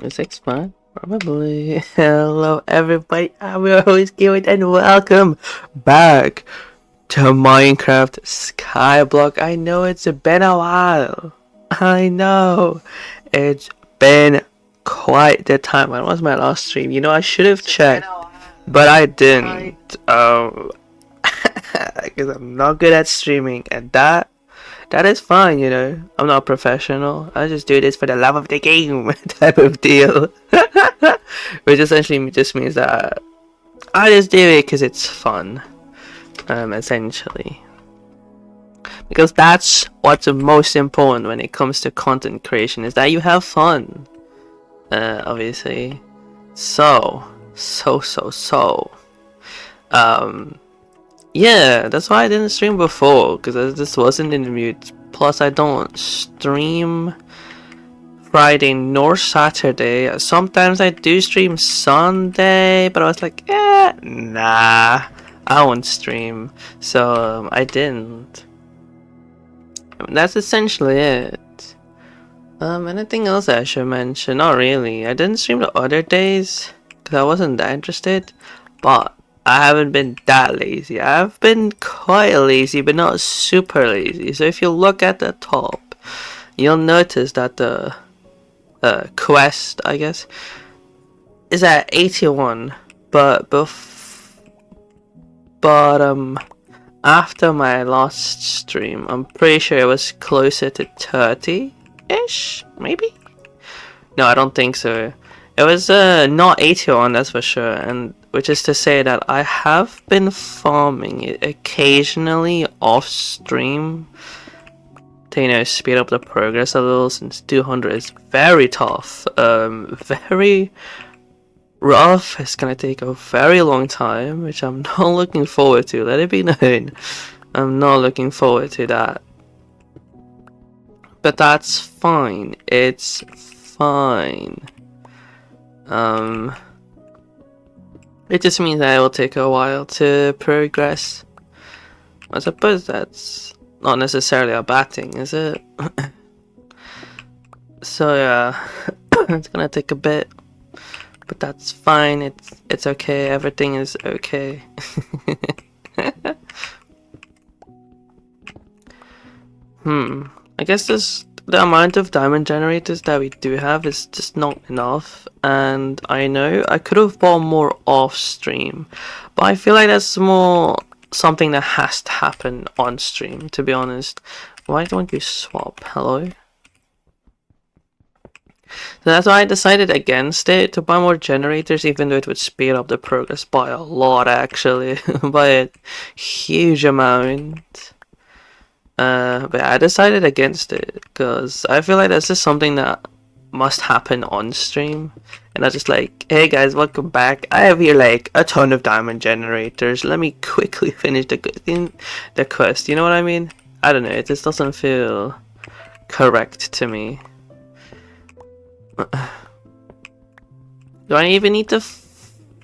6 months? Probably. Hello everybody, I'm your host Gilbert and welcome back to Minecraft Skyblock. I know it's been a while. I know. It's been quite the time. When was my last stream? You know, I should have checked, but I didn't. Because I'm not good at streaming, and that is fine, you know. I'm not a professional. I just do this for the love of the game type of deal. Which essentially just means that I just do it because it's fun. Essentially. Because that's what's most important when it comes to content creation, is that you have fun. Obviously. Yeah, that's why I didn't stream before, because I just wasn't in the mood. Plus, I don't stream Friday nor Saturday. Sometimes I do stream Sunday, but I was like, nah, I won't stream. So, I didn't. And that's essentially it. Anything else I should mention? Not really. I didn't stream the other days, because I wasn't that interested, but I haven't been that lazy. I've been quite lazy, but not super lazy. So if you look at the top, you'll notice that the quest, I guess, is at 81. But after my last stream, I'm pretty sure it was closer to 30-ish, maybe? No, I don't think so. It was not 81, that's for sure, and which is to say that I have been farming it occasionally off stream to, you know, speed up the progress a little, since 200 is very tough, very rough. It's gonna take a very long time, which I'm not looking forward to, let it be known. I'm not looking forward to that. But that's fine, it's fine. It just means that it will take a while to progress. I suppose that's not necessarily a bad thing, is it? So yeah, it's gonna take a bit, but that's fine. It's okay. Everything is okay. I guess the amount of diamond generators that we do have is just not enough, and I know I could have bought more off stream, but I feel like that's more something that has to happen on stream, to be honest. Why don't you swap? Hello? So that's why I decided against it, to buy more generators, even though it would speed up the progress by a lot, actually. By a huge amount. But I decided against it because I feel like that's just something that must happen on stream. And I was just like, hey guys, welcome back. I have here like a ton of diamond generators. Let me quickly finish the quest. You know what I mean? I don't know. It just doesn't feel correct to me. Do I even need to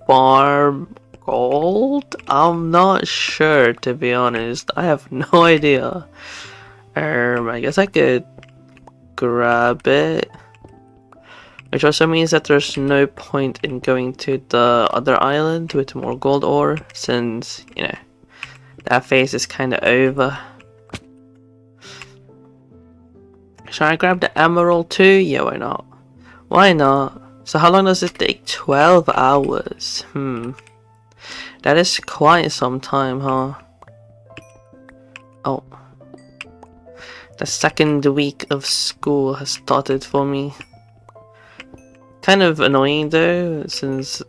farm gold? I'm not sure, to be honest. I have no idea. I guess I could grab it, which also means that there's no point in going to the other island with more gold ore, since, you know, that phase is kind of over. Should I grab the emerald too? Yeah, why not? Why not? So how long does it take? 12 hours. That is quite some time, huh? Oh. The second week of school has started for me. Kind of annoying though, since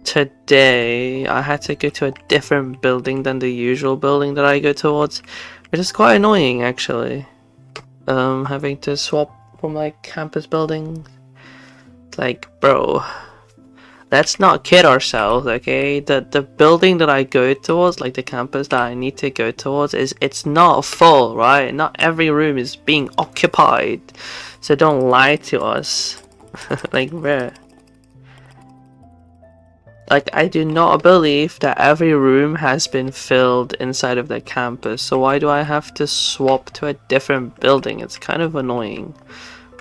today I had to go to a different building than the usual building that I go towards, which is quite annoying actually. Having to swap from like campus buildings. It's like, bro, let's not kid ourselves, okay? The building that I go towards, like the campus that I need to go towards, it's not full, right? Not every room is being occupied. So don't lie to us. Like, bruh. Like, I do not believe that every room has been filled inside of the campus. So why do I have to swap to a different building? It's kind of annoying,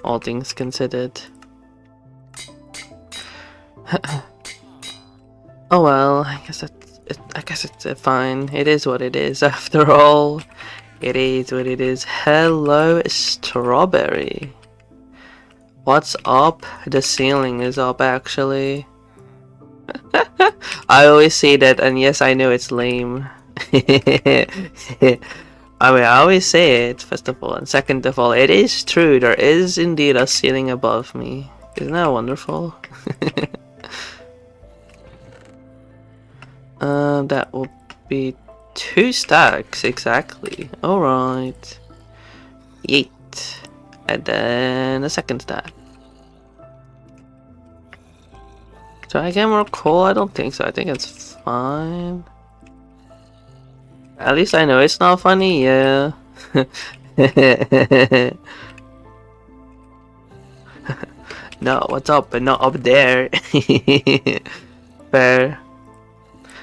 all things considered. Oh well, I guess it's fine. It is what it is. After all, it is what it is. Hello, strawberry. What's up? The ceiling is up, actually. I always say that, and yes, I know it's lame. I mean, I always say it, first of all, and second of all, it is true. There is indeed a ceiling above me. Isn't that wonderful? That will be 2 stacks, exactly. Alright. Yeet. And then a second stack. Do I get more coal? I don't think so. I think it's fine. At least I know it's not funny, yeah. No, what's up? But not up there. Fair.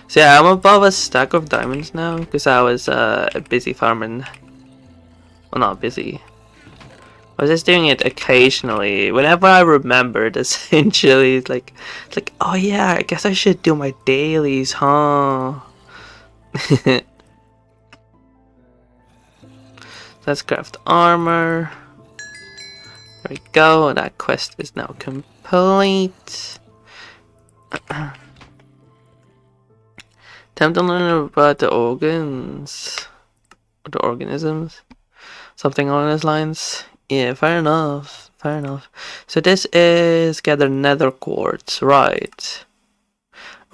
So yeah, I'm above a stack of diamonds now because I was busy farming. Well, not busy. I was just doing it occasionally, whenever I remembered. Essentially, it's like, oh yeah, I guess I should do my dailies, huh? Let's craft armor. There we go. That quest is now complete. Time to learn about the organs. Or the organisms. Something along those lines. Yeah, fair enough. Fair enough. So this is gather nether quartz, right?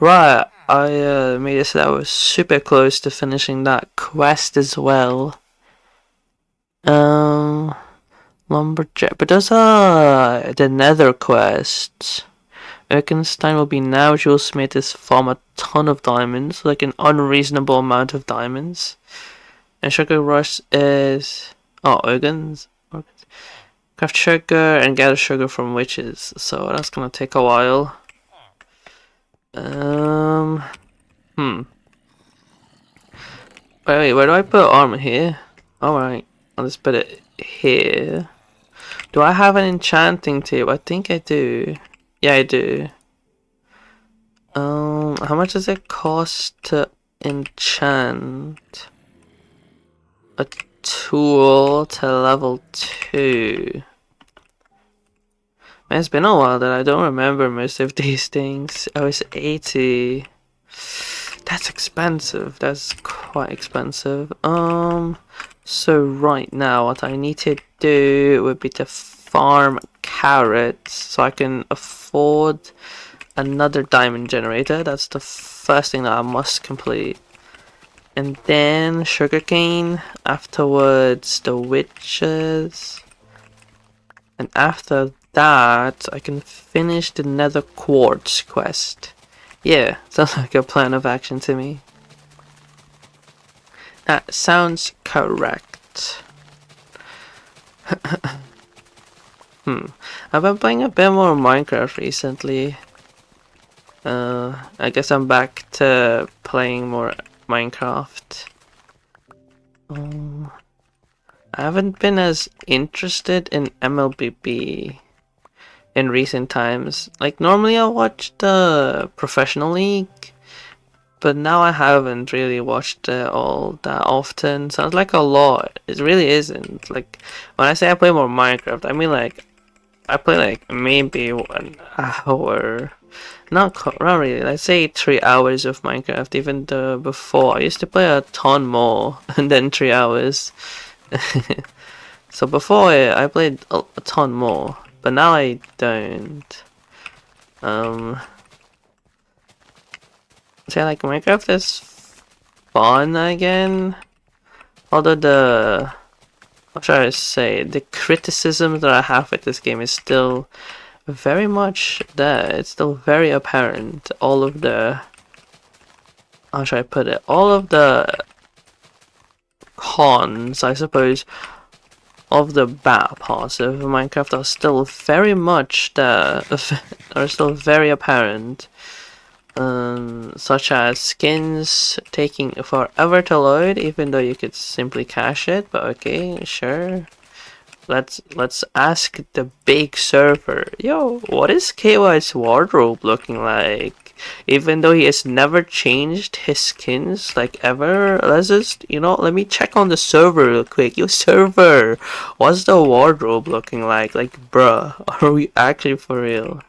Right, I made it so that I was super close to finishing that quest as well. Lumberjack, but those are the nether quests. Erkenstein will be now. Jewelsmith is farm a ton of diamonds, like an unreasonable amount of diamonds. And Sugar Rush is organs. Craft sugar and gather sugar from witches. So that's gonna take a while. Wait, where do I put armor here? Alright, I'll just put it here. Do I have an enchanting table? I think I do. Yeah, I do. How much does it cost to enchant a tool to level 2? Man, it's been a while that I don't remember most of these things. Oh, it's 80. That's expensive. That's quite expensive. So right now what I need to do would be to farm carrots so I can afford another diamond generator. That's the first thing that I must complete. And then sugarcane, afterwards the witches, and after that I can finish the nether quartz quest. Yeah, sounds like a plan of action to me. That sounds correct. I've been playing a bit more Minecraft recently. I guess I'm back to playing more Minecraft. I haven't been as interested in MLBB in recent times. Like normally I watch the professional league, but now I haven't really watched it all that often. Sounds like a lot. It really isn't. Like when I say I play more Minecraft, I mean like I play like maybe 1 hour. Not really. Let's say 3 hours of Minecraft. Even though before I used to play a ton more than 3 hours. So before I played a ton more, but now I don't. So like Minecraft is fun again. Although what should I say, the criticism that I have with this game is still very much there. It's still very apparent. All of the, how should I put it, all of the cons, I suppose, of the bad parts of Minecraft are still very much there, are still very apparent. Such as skins taking forever to load, even though you could simply cache it, but okay, sure. let's ask the big server. Yo, what is KY's wardrobe looking like? Even though he has never changed his skins like ever, let's just let me check on the server real quick. Yo, server, what's the wardrobe looking like? Like, bruh, are we actually for real?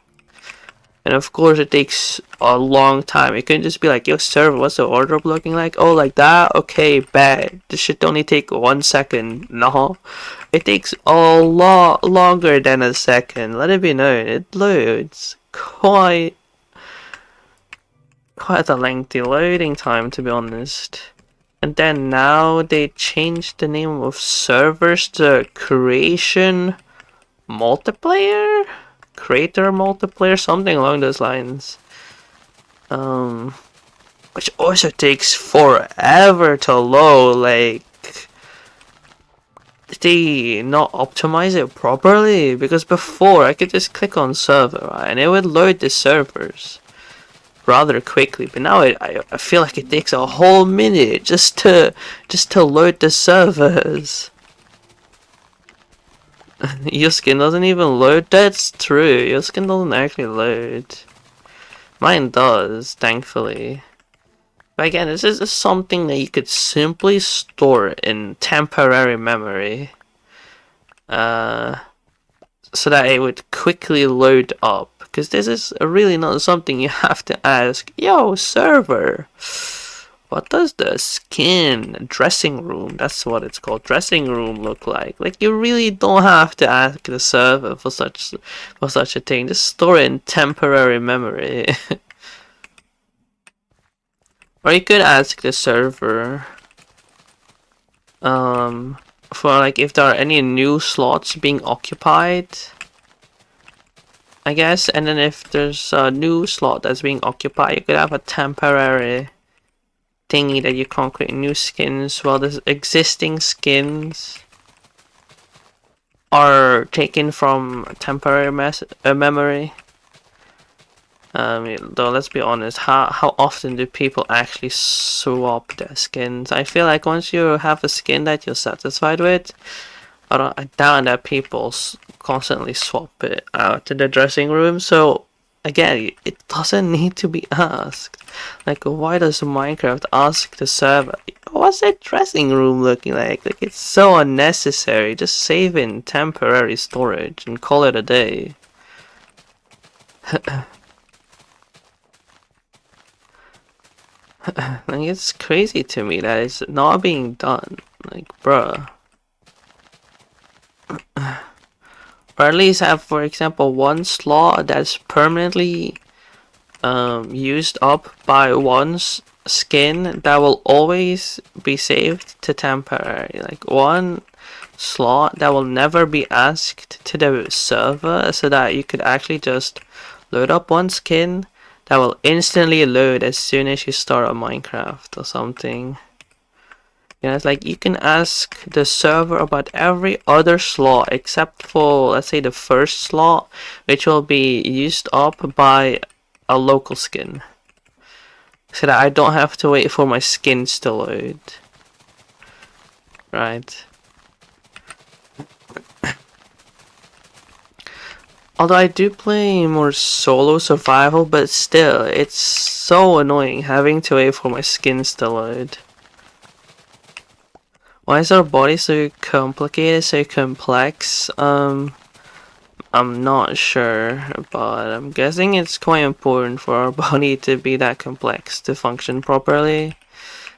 And of course, it takes a long time. It couldn't just be like, yo, server, what's the wardrobe looking like? Oh, like that? Okay, bad. This should only take 1 second. No. It takes a lot longer than a second. Let it be known. It loads quite a lengthy loading time, to be honest. And then now they changed the name of servers to creator multiplayer, something along those lines. Which also takes forever to load. Like, did they not optimize it properly? Because before I could just click on server, right, and it would load the servers rather quickly. But now I feel like it takes a whole minute just to load the servers. Your skin doesn't even load? That's true. Your skin doesn't actually load. Mine does, thankfully. But again, this is something that you could simply store in temporary memory. So that it would quickly load up. Because this is really not something you have to ask, yo, server, what does the skin dressing room, that's what it's called, dressing room look like? Like, you really don't have to ask the server for such a thing. Just store it in temporary memory. Or you could ask the server for like if there are any new slots being occupied, I guess. And then if there's a new slot that's being occupied, you could have a temporary thingy that you can't create new skins while the existing skins are taken from temporary memory. Though let's be honest, how often do people actually swap their skins? I feel like once you have a skin that you're satisfied with, I doubt that people constantly swap it out in the dressing room. So again, it doesn't need to be asked. Like, why does Minecraft ask the server, what's that dressing room looking like? Like, it's so unnecessary. Just save in temporary storage and call it a day. Like, it's crazy to me that it's not being done. Like, bruh. Or at least have, for example, one slot that's permanently used up by one skin that will always be saved to temporary. Like, one slot that will never be asked to the server, so that you could actually just load up one skin that will instantly load as soon as you start on Minecraft or something. Yeah, it's like you can ask the server about every other slot except for, let's say, the first slot, which will be used up by a local skin, so that I don't have to wait for my skins to load. Right. Although I do play more solo survival, but still, it's so annoying having to wait for my skins to load. Why is our body so complicated, so complex? I'm not sure, but I'm guessing it's quite important for our body to be that complex to function properly.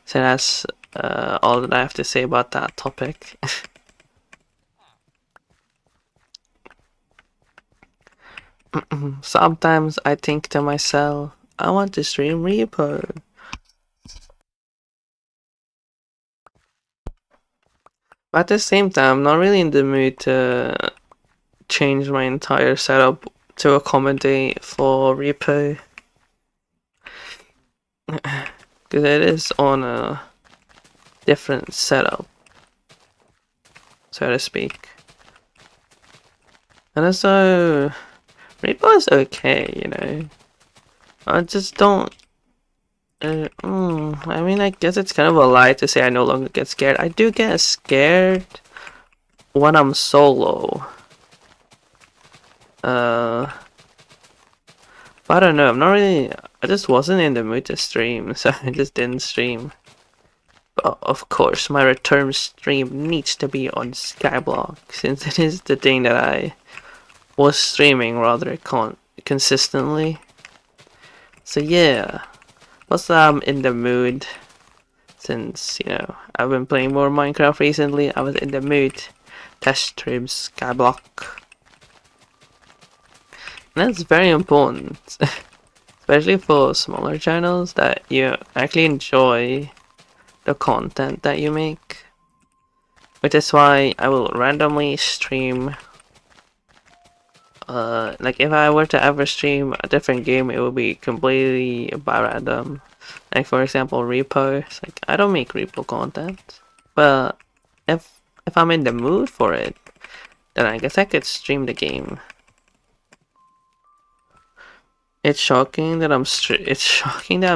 So that's all that I have to say about that topic. Sometimes I think to myself, I want to stream Repo. But at the same time, I'm not really in the mood to change my entire setup to accommodate for Repo. Because it is on a different setup, so to speak. And also, Repo is okay, you know. I just don't. I mean, I guess it's kind of a lie to say I no longer get scared. I do get scared when I'm solo. But I don't know, I'm not really, I just wasn't in the mood to stream, so I just didn't stream. But of course, my return stream needs to be on Skyblock, since it is the thing that I was streaming rather consistently. So yeah, plus I'm in the mood, since, you know, I've been playing more Minecraft recently, I was in the mood to stream Skyblock. And that's very important, especially for smaller channels that you actually enjoy the content that you make. Which is why I will randomly stream, like if I were to ever stream a different game, it will be completely by random. Like for example, Repo. It's like, I don't make Repo content, but if I'm in the mood for it, then I guess I could stream the game. It's shocking that I'm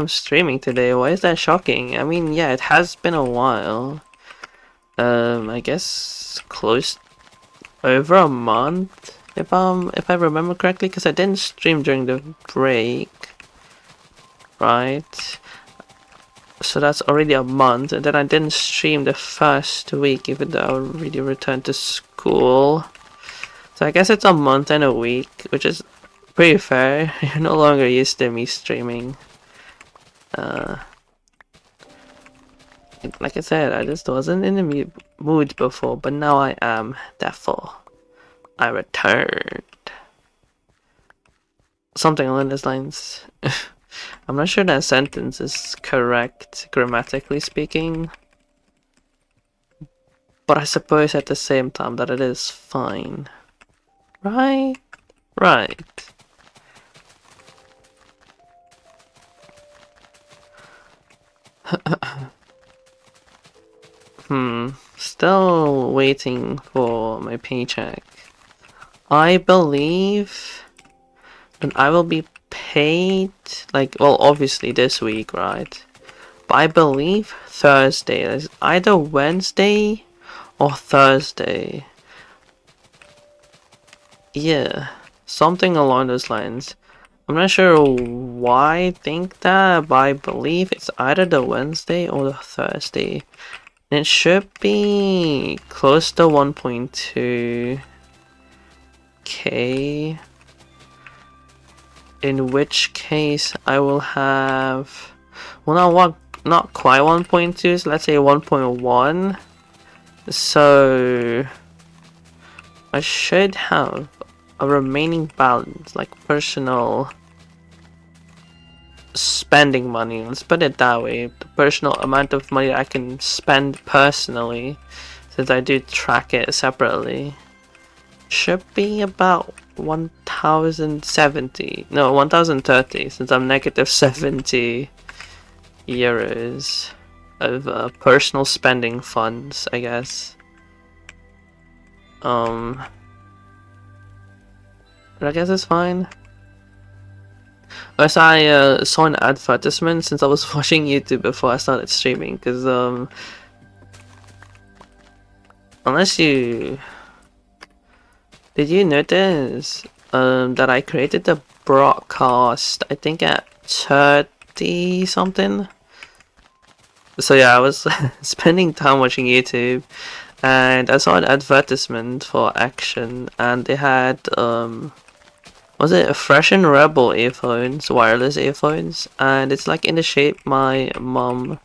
streaming today. Why is that shocking? I mean, yeah, it has been a while. I guess close over a month, if I remember correctly, because I didn't stream during the break, right? So that's already a month, and then I didn't stream the first week, even though I already returned to school. So I guess it's a month and a week, which is pretty fair. You're no longer used to me streaming. Like I said, I just wasn't in the mood before, but now I am. Therefore, I returned. Something along those lines. I'm not sure that sentence is correct grammatically speaking, but I suppose at the same time that it is fine. Right? Right. Still waiting for my paycheck. I believe that I will be paid, like, well, obviously this week, right? But I believe Thursday. It's either Wednesday or Thursday. Yeah, something along those lines. I'm not sure why I think that, but I believe it's either the Wednesday or the Thursday. And it should be close to 1.2k. In which case I will have, well, not quite 1.2, so let's say 1.1. So I should have a remaining balance, like personal spending money, let's put it that way, the personal amount of money I can spend personally, since I do track it separately, should be about 1070, no, 1030, since I'm negative 70 euros of personal spending funds, I guess. But I guess it's fine. As I saw an advertisement since I was watching YouTube before I started streaming, because unless you did you notice that I created the broadcast, I think at 30 something. So yeah, I was spending time watching YouTube, and I saw an advertisement for Action, and they had was it a Fresh and Rebel earphones, wireless earphones, and it's like in the shape my mom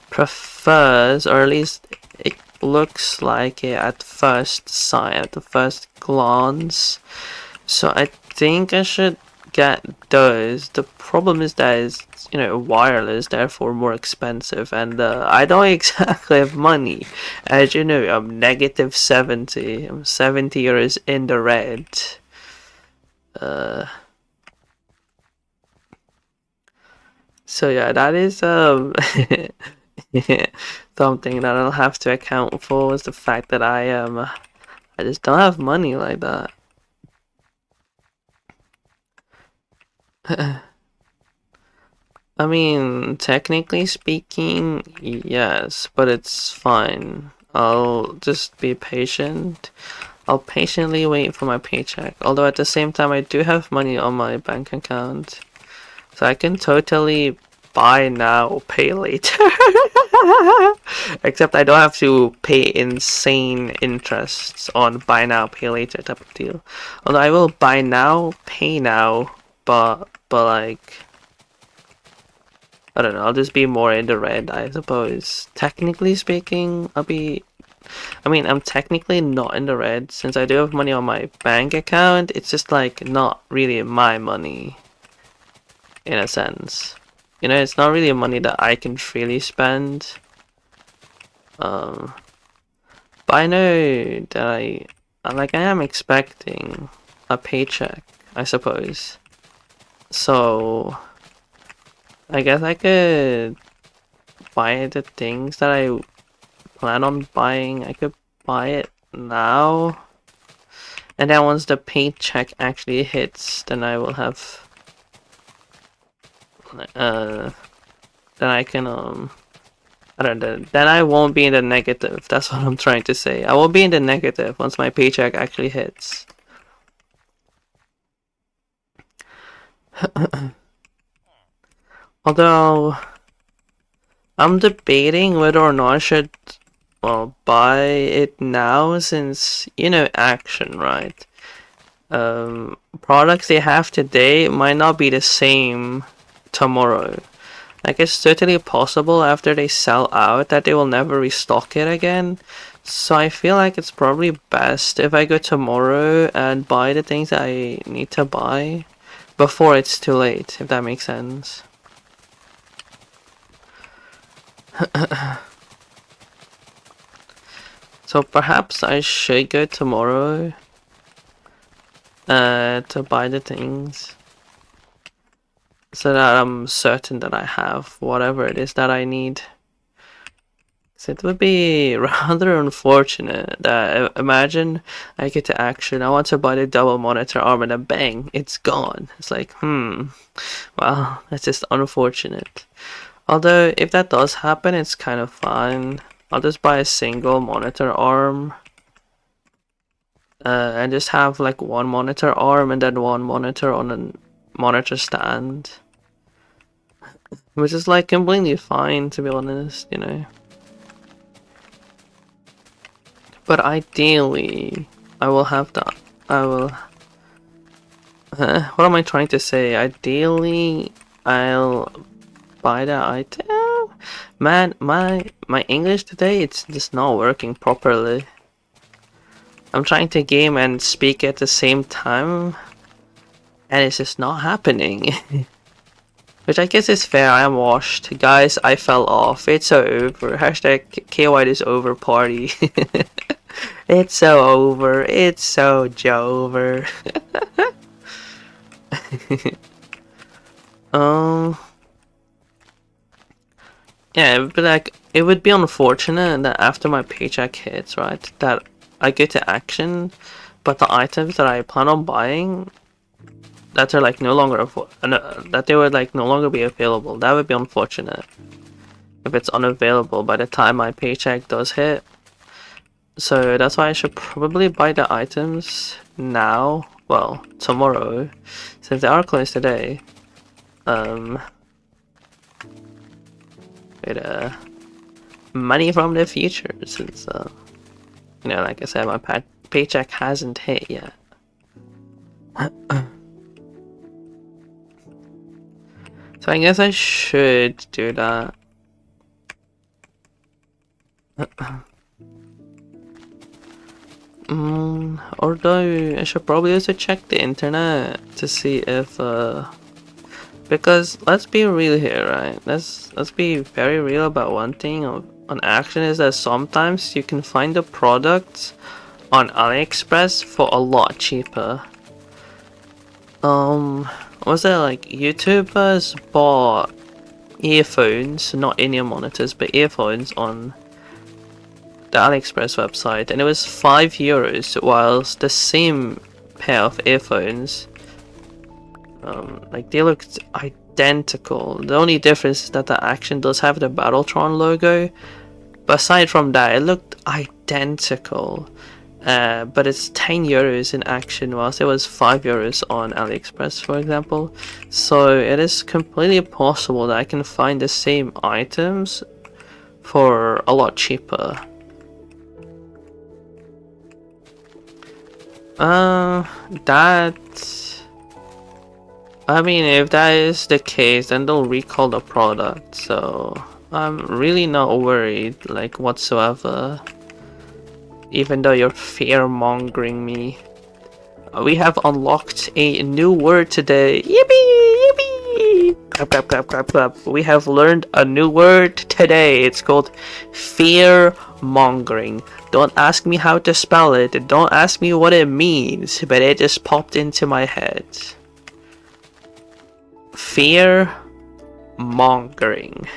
prefers, or at least it looks like it at first sight, at the first glance. So I think I should get those. The problem is that it's, you know, wireless, therefore more expensive, and I don't exactly have money. As you know, I'm negative 70. I'm 70 euros in the red. So yeah, that is something that I'll have to account for, is the fact that I just don't have money like that. I mean, technically speaking, yes, but it's fine. I'll just be patient. I'll patiently wait for my paycheck. Although at the same time, I do have money on my bank account. So I can totally buy now, pay later. Except I don't have to pay insane interests on buy now, pay later type of deal. Although I will buy now, pay now, but like, I don't know, I'll just be more in the red, I suppose. Technically speaking, I'm technically not in the red since I do have money on my bank account. It's just like not really my money in a sense. You know, it's not really money that I can freely spend. But I know that I am expecting a paycheck, I suppose. So I guess I could buy the things that I plan on buying. I could buy it now. And then once the paycheck actually hits, then I will have then I can I don't know, then I won't be in the negative. That's what I'm trying to say. I won't be in the negative once my paycheck actually hits. Although I'm debating whether or not I should buy it now since, you know, action, right? Products they have today might not be the same tomorrow. Like, it's totally possible after they sell out that they will never restock it again. So I feel like it's probably best if I go tomorrow and buy the things that I need to buy before it's too late, if that makes sense. So perhaps I should go tomorrow to buy the things so that I'm certain that I have whatever it is that I need. So it would be rather unfortunate that imagine I get to action, I want to buy the double monitor arm and then bang, it's gone. It's like, well, that's just unfortunate. Although if that does happen, it's kind of fine. I'll just buy a single monitor arm and just have like one monitor arm and then one monitor on a monitor stand, which is like completely fine, to be honest, you know. But ideally I will have that. What am I trying to say? Ideally I'll buy the item. Man, my English today, it's just not working properly. I'm trying to game and speak at the same time, and it's just not happening. Which I guess is fair. I am washed. Guys, I fell off. It's so over. Hashtag KY is over party. It's so over. It's so Jover. Yeah, it would be unfortunate that after my paycheck hits, right, that I get to action, but the items that I plan on buying, that are like no longer that they would like no longer be available. That would be unfortunate if it's unavailable by the time my paycheck does hit. So that's why I should probably buy the items now. Well, tomorrow, since they are closed today. With money from the future, since you know, like I said, my paycheck hasn't hit yet. So I guess I should do that. Although I should probably also check the internet to see if because let's be real here, right? Let's be very real about one thing on action, is that sometimes you can find the products on AliExpress for a lot cheaper. Was it like YouTubers bought earphones, not in-ear monitors, but earphones on the AliExpress website, and it was €5, whilst the same pair of earphones, like they looked identical. The only difference is that the action does have the Battletron logo, aside from that, it looked identical. But it's 10 euros in Action, whilst it was 5 euros on AliExpress, for example. So it is completely possible that I can find the same items for a lot cheaper. I mean, if that is the case, then they'll recall the product, so I'm really not worried, like, whatsoever. Even though you're fear-mongering me. We have unlocked a new word today. Yippee! Yippee! Clap, clap, clap, clap, clap. We have learned a new word today. It's called fear-mongering. Don't ask me how to spell it. Don't ask me what it means. But it just popped into my head. Fear-mongering.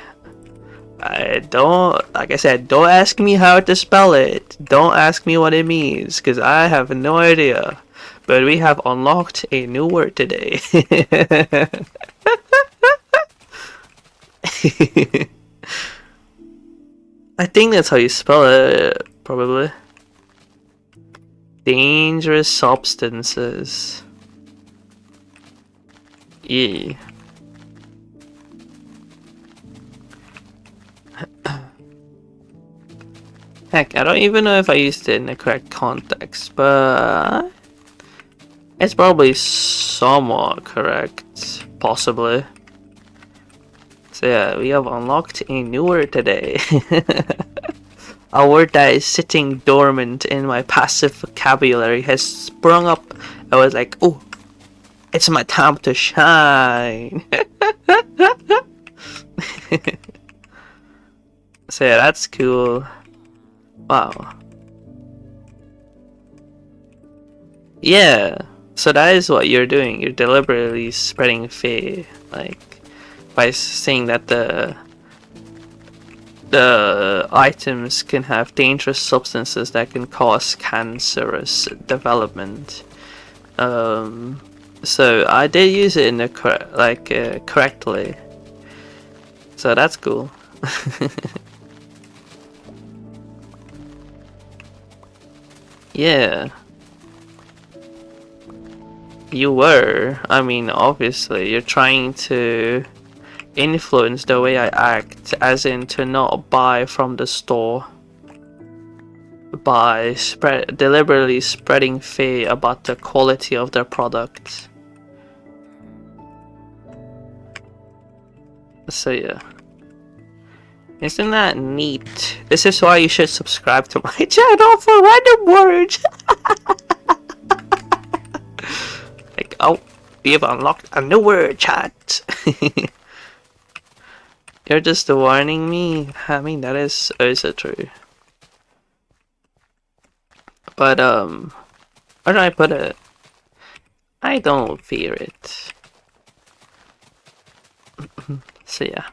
Like I said, don't ask me how to spell it. Don't ask me what it means, because I have no idea. But we have unlocked a new word today. I think that's how you spell it, probably. Dangerous substances. Yeah. Heck, I don't even know if I used it in the correct context, but it's probably somewhat correct, possibly. So yeah, we have unlocked a new word today. A word that is sitting dormant in my passive vocabulary has sprung up. I was like, oh, it's my time to shine. So yeah, that's cool. Wow. Yeah, so that is what you're doing. You're deliberately spreading fear, like, by saying that the items can have dangerous substances that can cause cancerous development. So I did use it in the correctly. So that's cool. Yeah. You were. I mean, obviously, you're trying to influence the way I act, as in to not buy from the store by deliberately spreading fear about the quality of their product. So yeah. Isn't that neat? This is why you should subscribe to my channel for random words. Like, oh, we have unlocked a new word, chat. You're just warning me. I mean, that is also true. But where do I put it? I don't fear it. So yeah.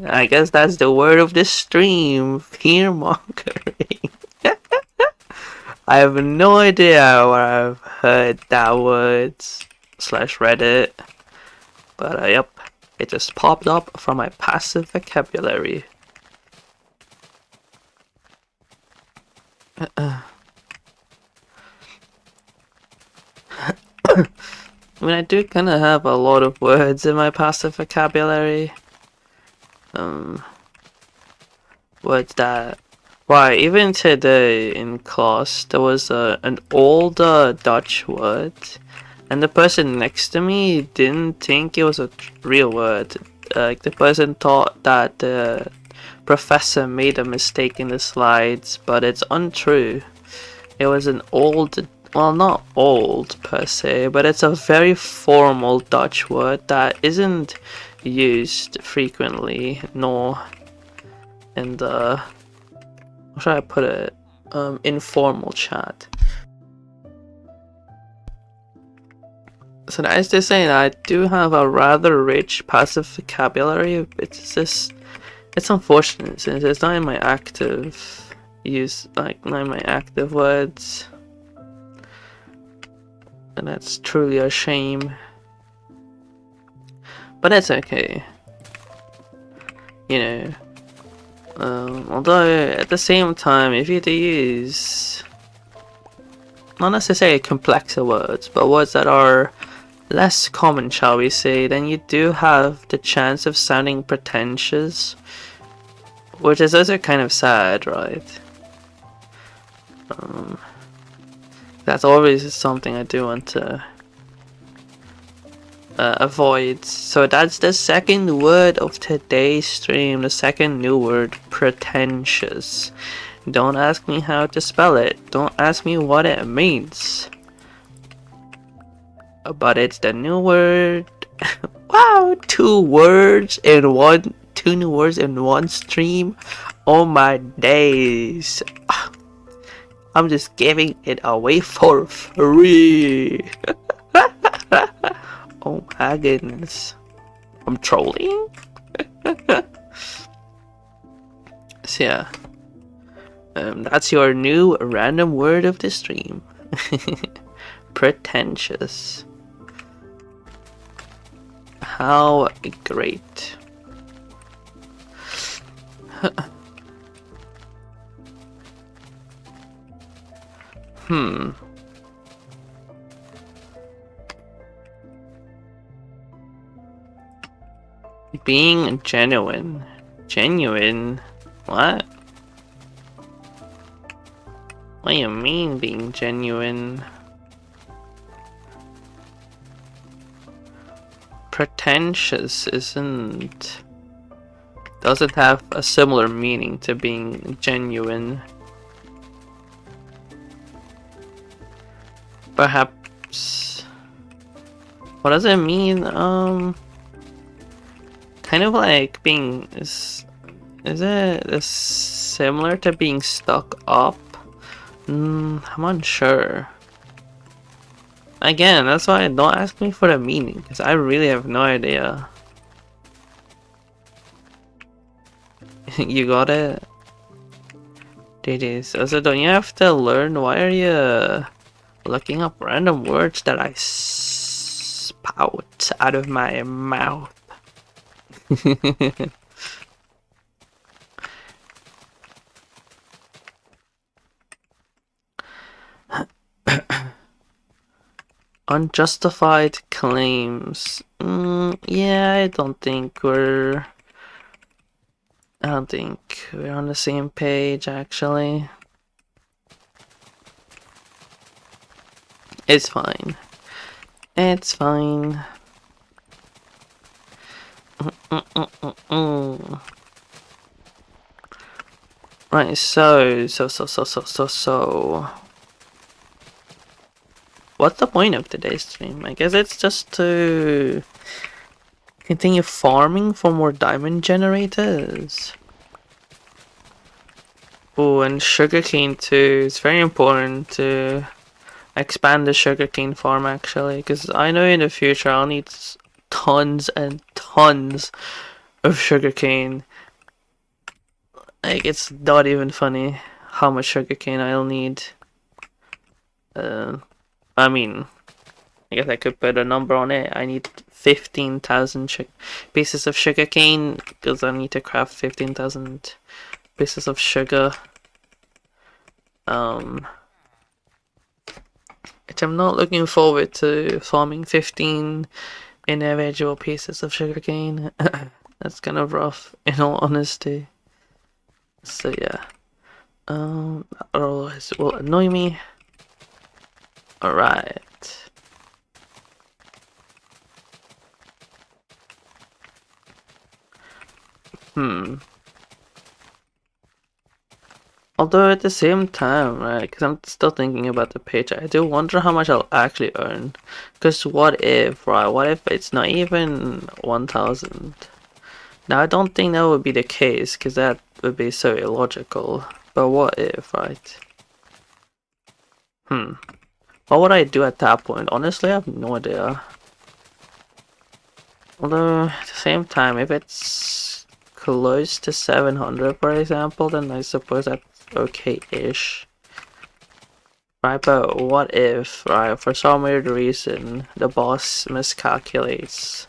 I guess that's the word of the stream. Fear-mongering. I have no idea where I've heard that word / read it. But yep, it just popped up from my passive vocabulary. I mean, I do kind of have a lot of words in my passive vocabulary. What's that? Why, even today in class, there was an old Dutch word, and the person next to me didn't think it was a real word. Like, the person thought that the professor made a mistake in the slides, but it's untrue. It was an old, well, not old per se, but it's a very formal Dutch word that isn't used frequently, nor in the, how should I put it, informal chat. So that is to say that I do have a rather rich passive vocabulary. It's just, it's unfortunate since it's not in my active use, like not in my active words, and that's truly a shame. But that's okay. you know. Although at the same time, if you do use not necessarily complexer words, but words that are less common, shall we say, then you do have the chance of sounding pretentious, which is also kind of sad, right? That's always something I do want to avoid. So that's the second word of today's stream, the second new word, pretentious. Don't ask me how to spell it, don't ask me what it means, but it's the new word. Wow, two new words in one stream. Oh my days, I'm just giving it away for free. Oh my goodness, I'm trolling. So yeah, that's your new random word of the stream. Pretentious. How great. Being genuine. Genuine? What? What do you mean being genuine? Pretentious doesn't have a similar meaning to being genuine. Perhaps. What does it mean? Kind of like being is it similar to being stuck up? I'm unsure. Again, that's why don't ask me for the meaning, because I really have no idea. You got it? DJs. Also, don't you have to learn? Why are you looking up random words that I spout out of my mouth? Unjustified claims. Yeah, I don't think we're on the same page, actually. It's fine. It's fine. Right, so. What's the point of today's stream? I guess it's just to continue farming for more diamond generators. Oh, and sugarcane too. It's very important to expand the sugarcane farm, actually, because I know in the future I'll need tons and tons of sugarcane. Like, it's not even funny how much sugarcane I'll need. I mean, I guess I could put a number on it. I need 15,000 pieces of sugarcane, because I need to craft 15,000 pieces of sugar. Which I'm not looking forward to farming 15 individual pieces of sugarcane. That's kind of rough, in all honesty. So yeah, otherwise it will annoy me. Alright. Although at the same time, right, because I'm still thinking about the paycheck, I do wonder how much I'll actually earn. Because what if, right, what if it's not even 1,000? Now I don't think that would be the case, because that would be so illogical. But what if, right? What would I do at that point? Honestly, I have no idea. Although, at the same time, if it's close to 700, for example, then I suppose that's okay-ish. Right, but what if, right, for some weird reason, the boss miscalculates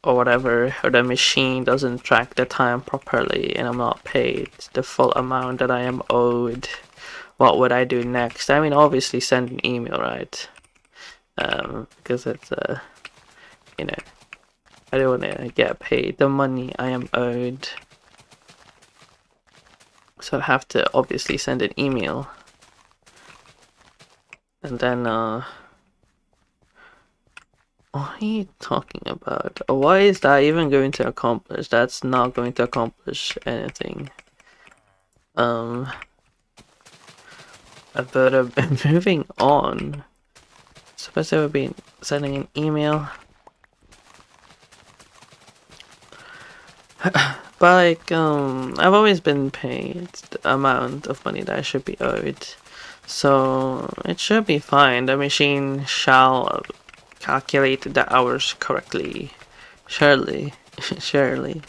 or whatever, or the machine doesn't track the time properly and I'm not paid the full amount that I am owed, what would I do next? I mean, obviously send an email, right? Because it's you know, I don't want to get paid the money I am owed, so I have to obviously send an email, and then what are you talking about? Why is that even going to accomplish? That's not going to accomplish anything. But moving on. Suppose I would be sending an email. But like, I've always been paid the amount of money that I should be owed. So it should be fine. The machine shall calculate the hours correctly. Surely. Surely.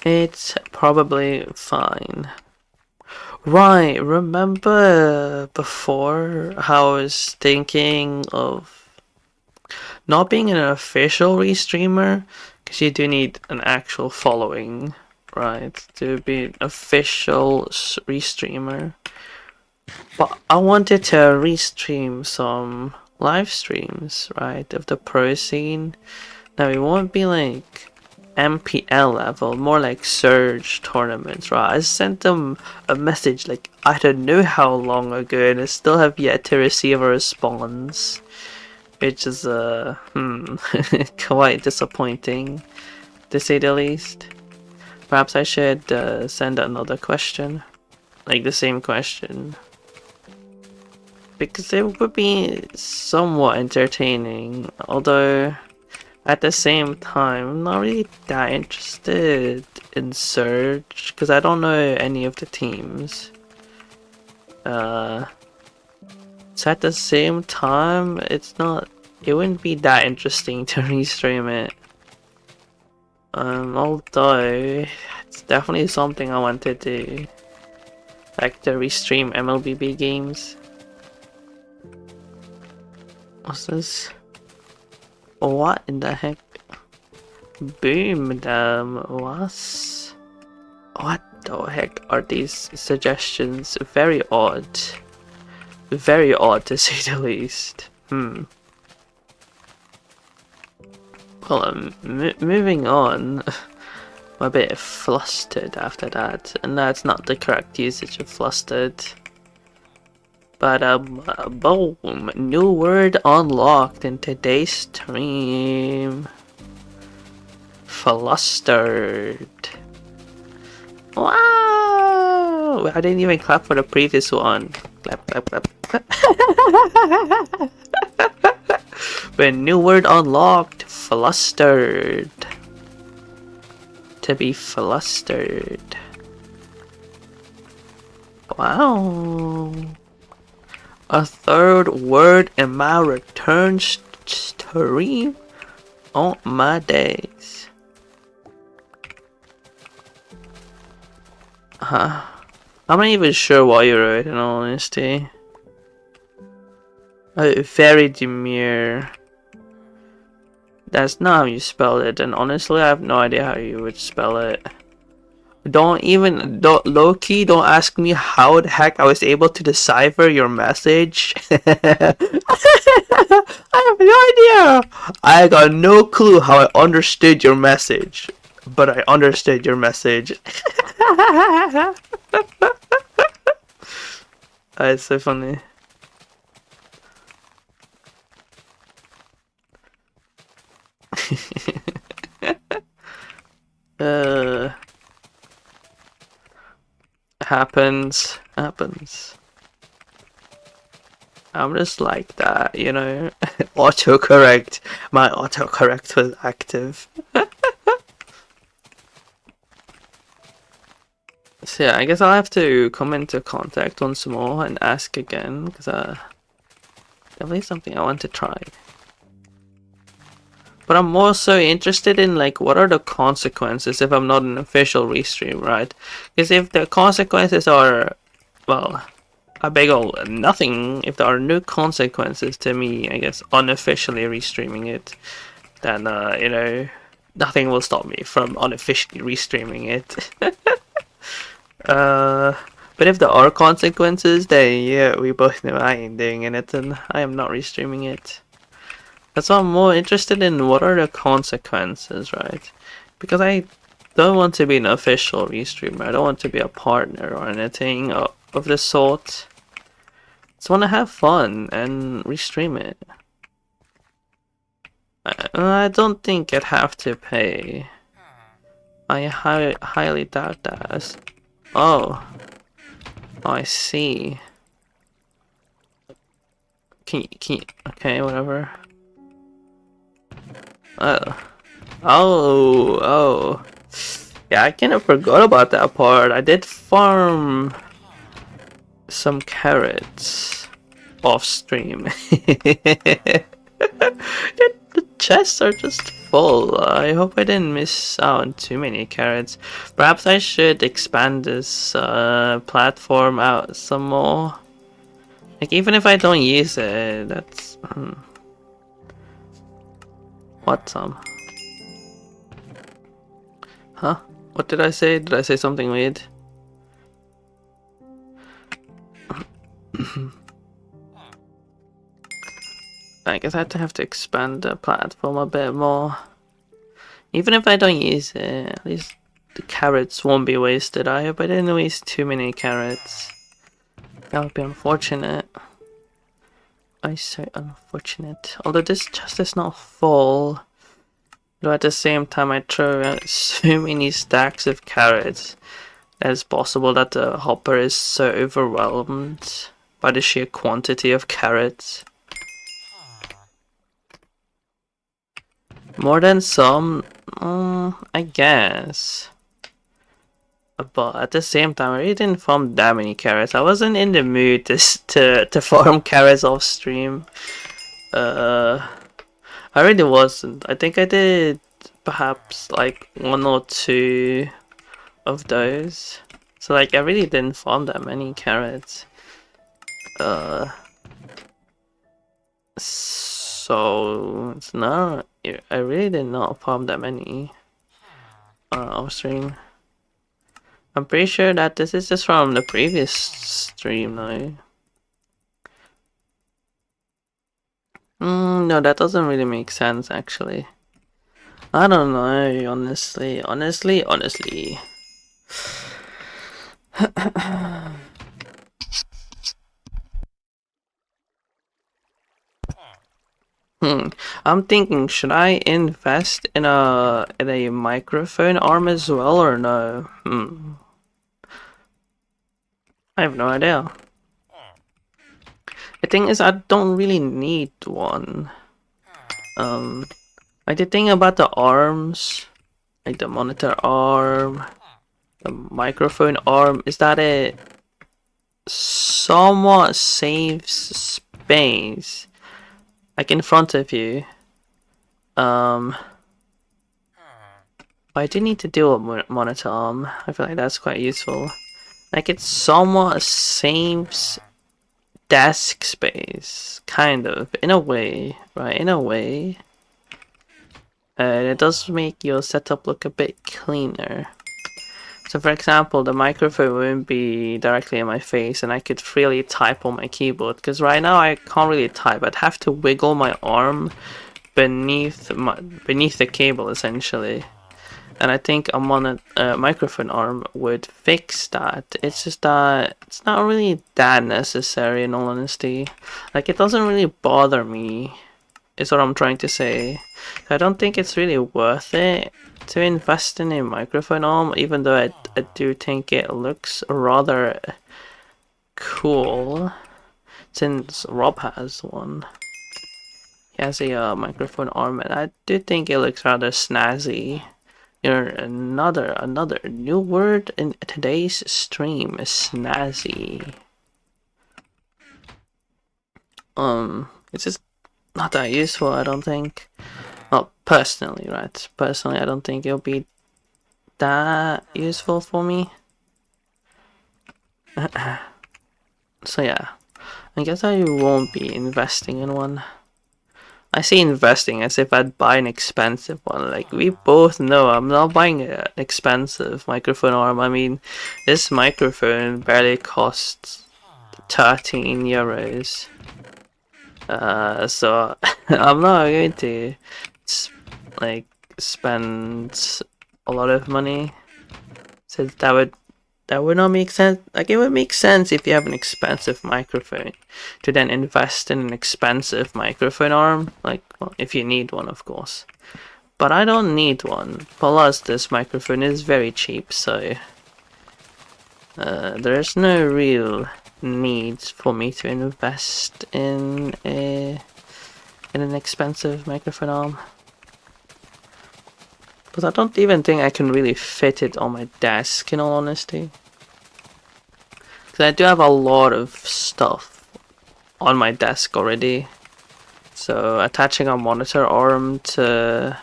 It's probably fine. Right, remember before how I was thinking of not being an official restreamer? Because you do need an actual following, right? To be an official restreamer. But I wanted to restream some live streams, right? Of the pro scene. Now it won't be like MPL level, more like Surge tournaments, right? I sent them a message like I don't know how long ago and I still have yet to receive a response, which is quite disappointing to say the least. Perhaps I should send another question, like the same question, because it would be somewhat entertaining, although at the same time, I'm not really that interested in Surge, because I don't know any of the teams. So at the same time, it wouldn't be that interesting to restream it. Although, it's definitely something I want to do. Like to restream MLBB games. What's this? What in the heck? Boom, what the heck are these suggestions? Very odd. Very odd to say the least. Well, moving on. I'm a bit flustered after that, and that's not the correct usage of flustered. But boom, new word unlocked in today's stream. Flustered. Wow! I didn't even clap for the previous one. Clap, clap, clap. But new word unlocked. Flustered. To be flustered. Wow. A third word in my return stream on my days. I'm not even sure what you wrote, in all honesty. Very demure. That's not how you spell it, and honestly, I have no idea how you would spell it. Don't low-key, don't ask me how the heck I was able to decipher your message. I have no idea. I got no clue how I understood your message, but I understood your message. It's so funny. Happens. I'm just like that, you know. Autocorrect. My autocorrect was active. So yeah, I guess I'll have to come into contact once more and ask again, because definitely something I want to try. But I'm also interested in, like, what are the consequences if I'm not an official restream, right? Because if the consequences are, well, a big ol' nothing. If there are no consequences to me, I guess, unofficially restreaming it, then, you know, nothing will stop me from unofficially restreaming it. But if there are consequences, then yeah, we both know I ain't doing it, and I am not restreaming it. That's why I'm more interested in what are the consequences, right? Because I don't want to be an official restreamer. I don't want to be a partner or anything of the sort. Just want to have fun and restream it. I don't think I'd have to pay. I highly doubt that. Oh, I see. Can you, okay, whatever. Oh. Yeah, I kind of forgot about that part. I did farm some carrots off stream. The chests are just full. I hope I didn't miss out on too many carrots. Perhaps I should expand this platform out some more. Like, even if I don't use it, that's... What some? Huh? What did I say? Did I say something weird? I guess I'd have to expand the platform a bit more. Even if I don't use it, at least the carrots won't be wasted. I hope I didn't waste too many carrots. That would be unfortunate. I say unfortunate. Although this chest is not full. Though at the same time I throw out so many stacks of carrots that it's possible that the hopper is so overwhelmed by the sheer quantity of carrots. More than some, I guess. But at the same time, I really didn't farm that many carrots. I wasn't in the mood to farm carrots off stream. I really wasn't. I think I did perhaps like 1 or 2 of those. So like I really didn't farm that many carrots. So it's not. I really did not farm that many off stream. I'm pretty sure that this is just from the previous stream though. No, that doesn't really make sense actually. I don't know, honestly. I'm thinking, should I invest in a microphone arm as well or no? I have no idea. The thing is, I don't really need one. Like the thing about the arms, like the monitor arm, the microphone arm, is that it somewhat saves space. Like in front of you. I do need to do a monitor arm. I feel like that's quite useful. Like it somewhat saves desk space, kind of, in a way, right? In a way. And it does make your setup look a bit cleaner. So for example, the microphone won't be directly in my face and I could freely type on my keyboard. Because right now I can't really type. I'd have to wiggle my arm beneath the cable essentially. And I think a microphone arm would fix that. It's just that it's not really that necessary in all honesty. Like it doesn't really bother me, is what I'm trying to say. I don't think it's really worth it to invest in a microphone arm, even though I do think it looks rather cool, since Rob has one. He has a microphone arm, and I do think it looks rather snazzy. You know, another new word in today's stream is snazzy. It's just not that useful, I don't think. Well, personally, right? Personally, I don't think it'll be that useful for me. So yeah, I guess I won't be investing in one. I say investing as if I'd buy an expensive one. Like, we both know I'm not buying an expensive microphone arm. I mean, this microphone barely costs 13 euros. So I'm not going to like spend a lot of money, since that would not make sense. Like, it would make sense if you have an expensive microphone to then invest in an expensive microphone arm, like, well, if you need one, of course. But I don't need one. Plus, this microphone is very cheap, so there's no real need for me to invest in an expensive microphone arm. Because I don't even think I can really fit it on my desk, in all honesty. Because I do have a lot of stuff on my desk already. So attaching a monitor arm to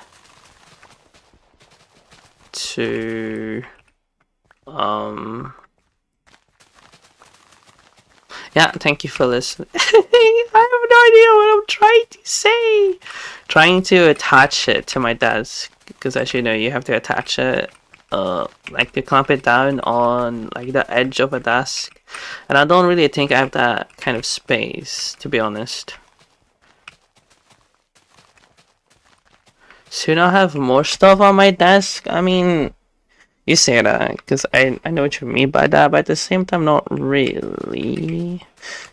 yeah, thank you for listening. I have no idea what I'm trying to say. Trying to attach it to my desk, because as you know, you have to attach it, like to clamp it down on like the edge of a desk, and I don't really think I have that kind of space, to be honest. Soon I'll have more stuff on my desk. I mean, you say that because I know what you mean by that, but at the same time, not really.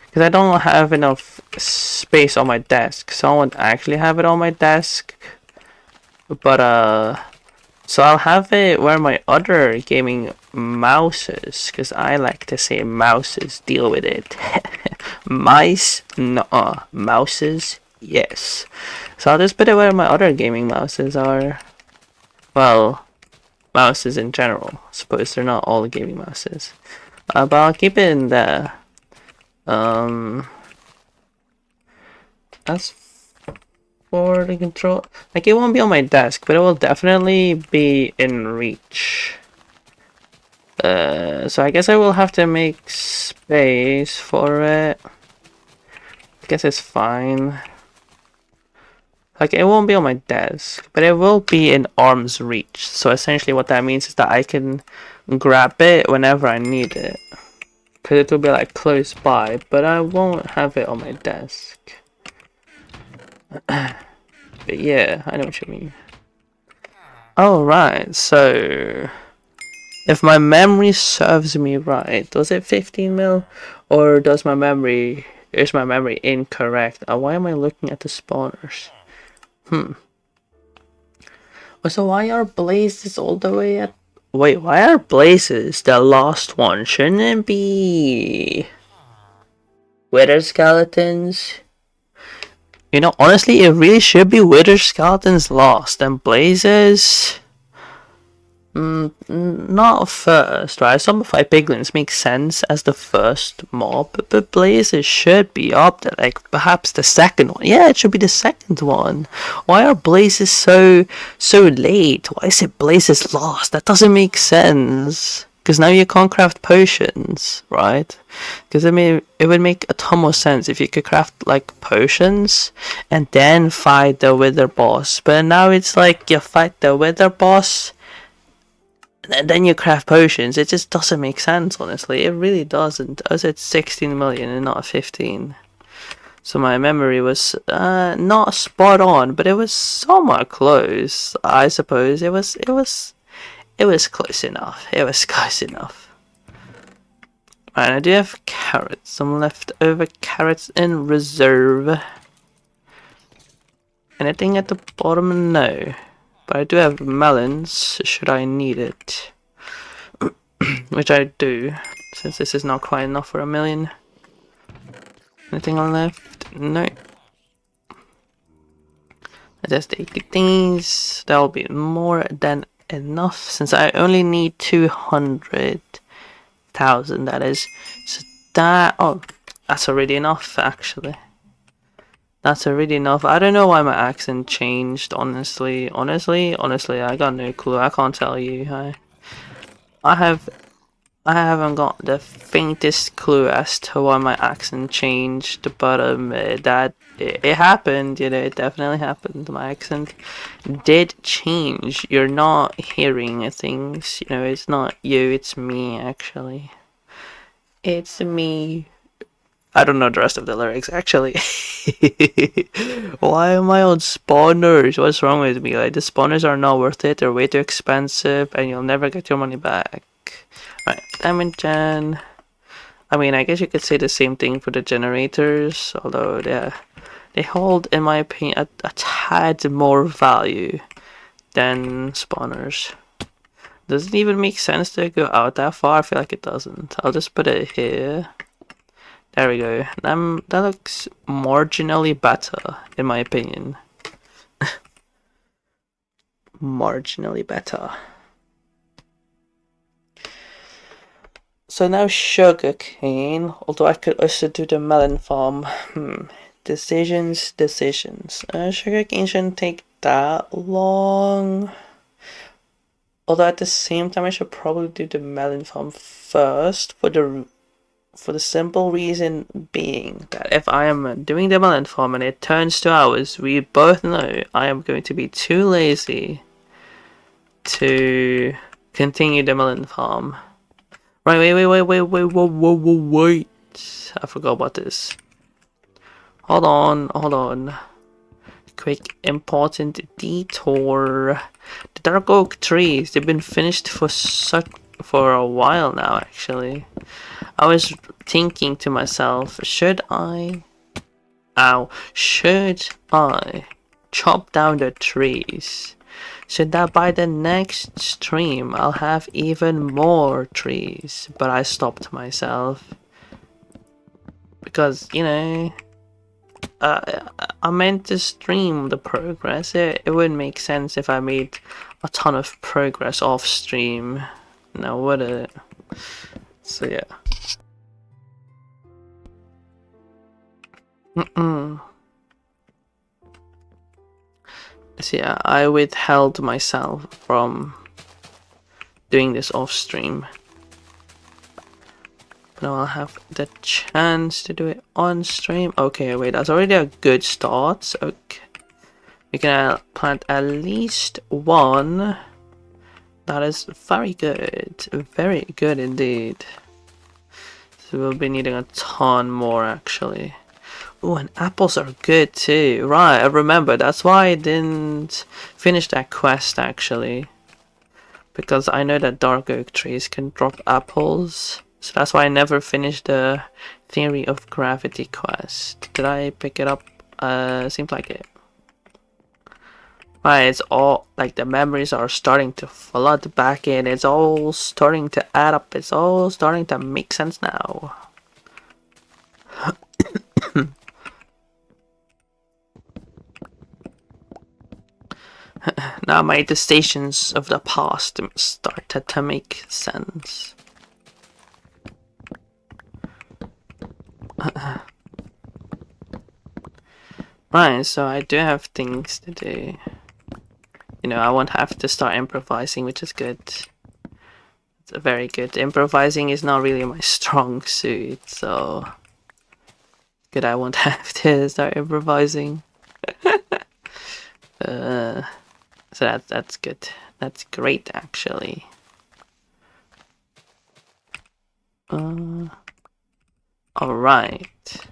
Because I don't have enough space on my desk, so I won't actually have it on my desk. But, so I'll have it where my other gaming mouse is, because I like to say mouses, deal with it. Mice? Nuh-uh. Mouses? Yes. So I'll just put it where my other gaming mouses are. Well, mouses in general. I suppose they're not all gaming mouses. But I'll keep it in there. As for the control, like, it won't be on my desk, but it will definitely be in reach. So I guess I will have to make space for it. I guess it's fine. Like, it won't be on my desk, but it will be in arm's reach. So essentially what that means is that I can grab it whenever I need it. Because it will be like close by, but I won't have it on my desk. But yeah, I know what you mean. Alright, so if my memory serves me right, was it 15 mil? Or is my memory incorrect? Why am I looking at the spawners? So why are blazes all the way at... Wait, why are blazes the last one? Shouldn't it be wither skeletons? You know, honestly, it really should be wither skeletons last, and blazes... not first, right? Zombified piglins make sense as the first mob, but blazes should be up there, like perhaps the second one. Yeah, it should be the second one. Why are blazes so late? Why is it blazes last? That doesn't make sense. Because now you can't craft potions, right? Because I mean, it would make a ton more sense if you could craft like potions and then fight the wither boss. But now it's like you fight the wither boss and then you craft potions. It just doesn't make sense, honestly. It really doesn't. I said 16 million and not 15. So my memory was not spot on, but it was somewhat close. I suppose it was close enough. It was close enough. Right, I do have carrots. Some leftover carrots in reserve. Anything at the bottom? No. But I do have melons, should I need it. Which I do, since this is not quite enough for 1 million. Anything left? No. I just take these. That will be more than enough, since I only need 200,000, that is. So that... oh, that's already enough, actually. That's already enough. I don't know why my accent changed, honestly. Honestly, I got no clue. I can't tell you. I have I haven't got the faintest clue as to why my accent changed, but it happened, you know, it definitely happened. My accent did change. You're not hearing things, you know, it's not you, it's me, actually. It's me. I don't know the rest of the lyrics, actually. Why am I on spawners? What's wrong with me? Like, the spawners are not worth it, they're way too expensive, and you'll never get your money back. Right, diamond gen. I mean, I guess you could say the same thing for the generators, although they hold, in my opinion, a tad more value than spawners. Does it even make sense to go out that far? I feel like it doesn't. I'll just put it here. There we go. That looks marginally better, in my opinion. Marginally better. So now sugarcane, although I could also do the melon farm. Decisions. Sugarcane shouldn't take that long. Although at the same time I should probably do the melon farm first for the simple reason being that if I am doing the melon farm and it turns 2 hours, we both know I am going to be too lazy to continue the melon farm. Right, wait. I forgot about this. Hold on. Quick, important detour. The dark oak trees, they've been finished for a while now, actually. I was thinking to myself, should I chop down the trees so that by the next stream I'll have even more trees? But I stopped myself because, you know, I meant to stream the progress. It wouldn't make sense if I made a ton of progress off stream. Now would it? So yeah. So yeah, I withheld myself from doing this off stream. Now I'll have the chance to do it on stream. Okay, wait, that's already a good start. Okay, we can plant at least one. That is very good indeed. So we'll be needing a ton more, actually. Oh, and apples are good too. Right, I remember. That's why I didn't finish that quest, actually. Because I know that dark oak trees can drop apples. So that's why I never finished the Theory of Gravity quest. Did I pick it up? Seems like it. Right, it's all like the memories are starting to flood back in. It's all starting to add up. It's all starting to make sense now. Now my decisions of the past started to make sense. Right, so I do have things to do. You know, I won't have to start improvising, which is good. It's very good. Improvising is not really my strong suit, so good I won't have to start improvising. So that's good. That's great, actually. All right.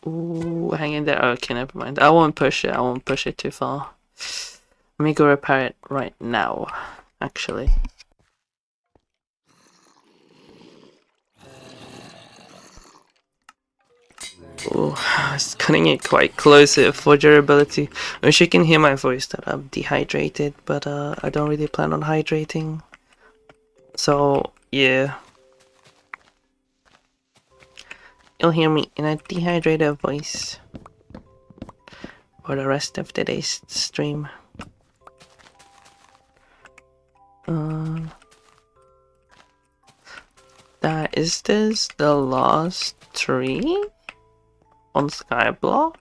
Ooh, hang in there. Okay, never mind. I won't push it. I won't push it too far. Let me go repair it right now, actually. Oh, I was cutting it quite close for durability. I wish you can hear my voice that I'm dehydrated, but I don't really plan on hydrating. So, yeah. You'll hear me in a dehydrated voice for the rest of today's stream. Is this the last tree on Skyblock?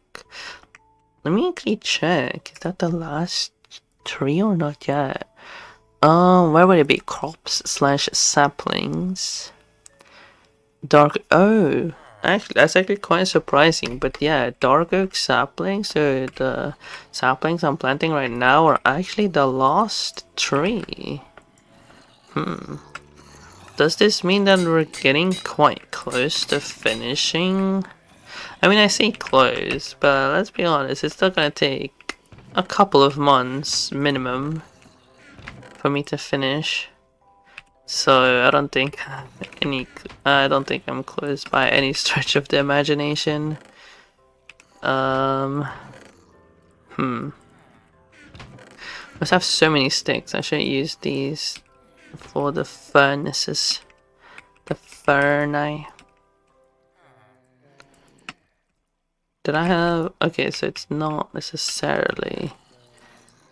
Let me actually check. Is that the last tree or not yet? Where would it be? Crops slash saplings. Dark. Oh, actually, that's actually quite surprising. But yeah, dark oak saplings. So the saplings I'm planting right now are actually the last tree. Does this mean that we're getting quite close to finishing? I mean, I say close, but let's be honest, it's still gonna take a couple of months minimum for me to finish. So I don't think I'm close by any stretch of the imagination. Must have so many sticks. I should use these for the furnaces. The furnace. Did I have... Okay, so it's not necessarily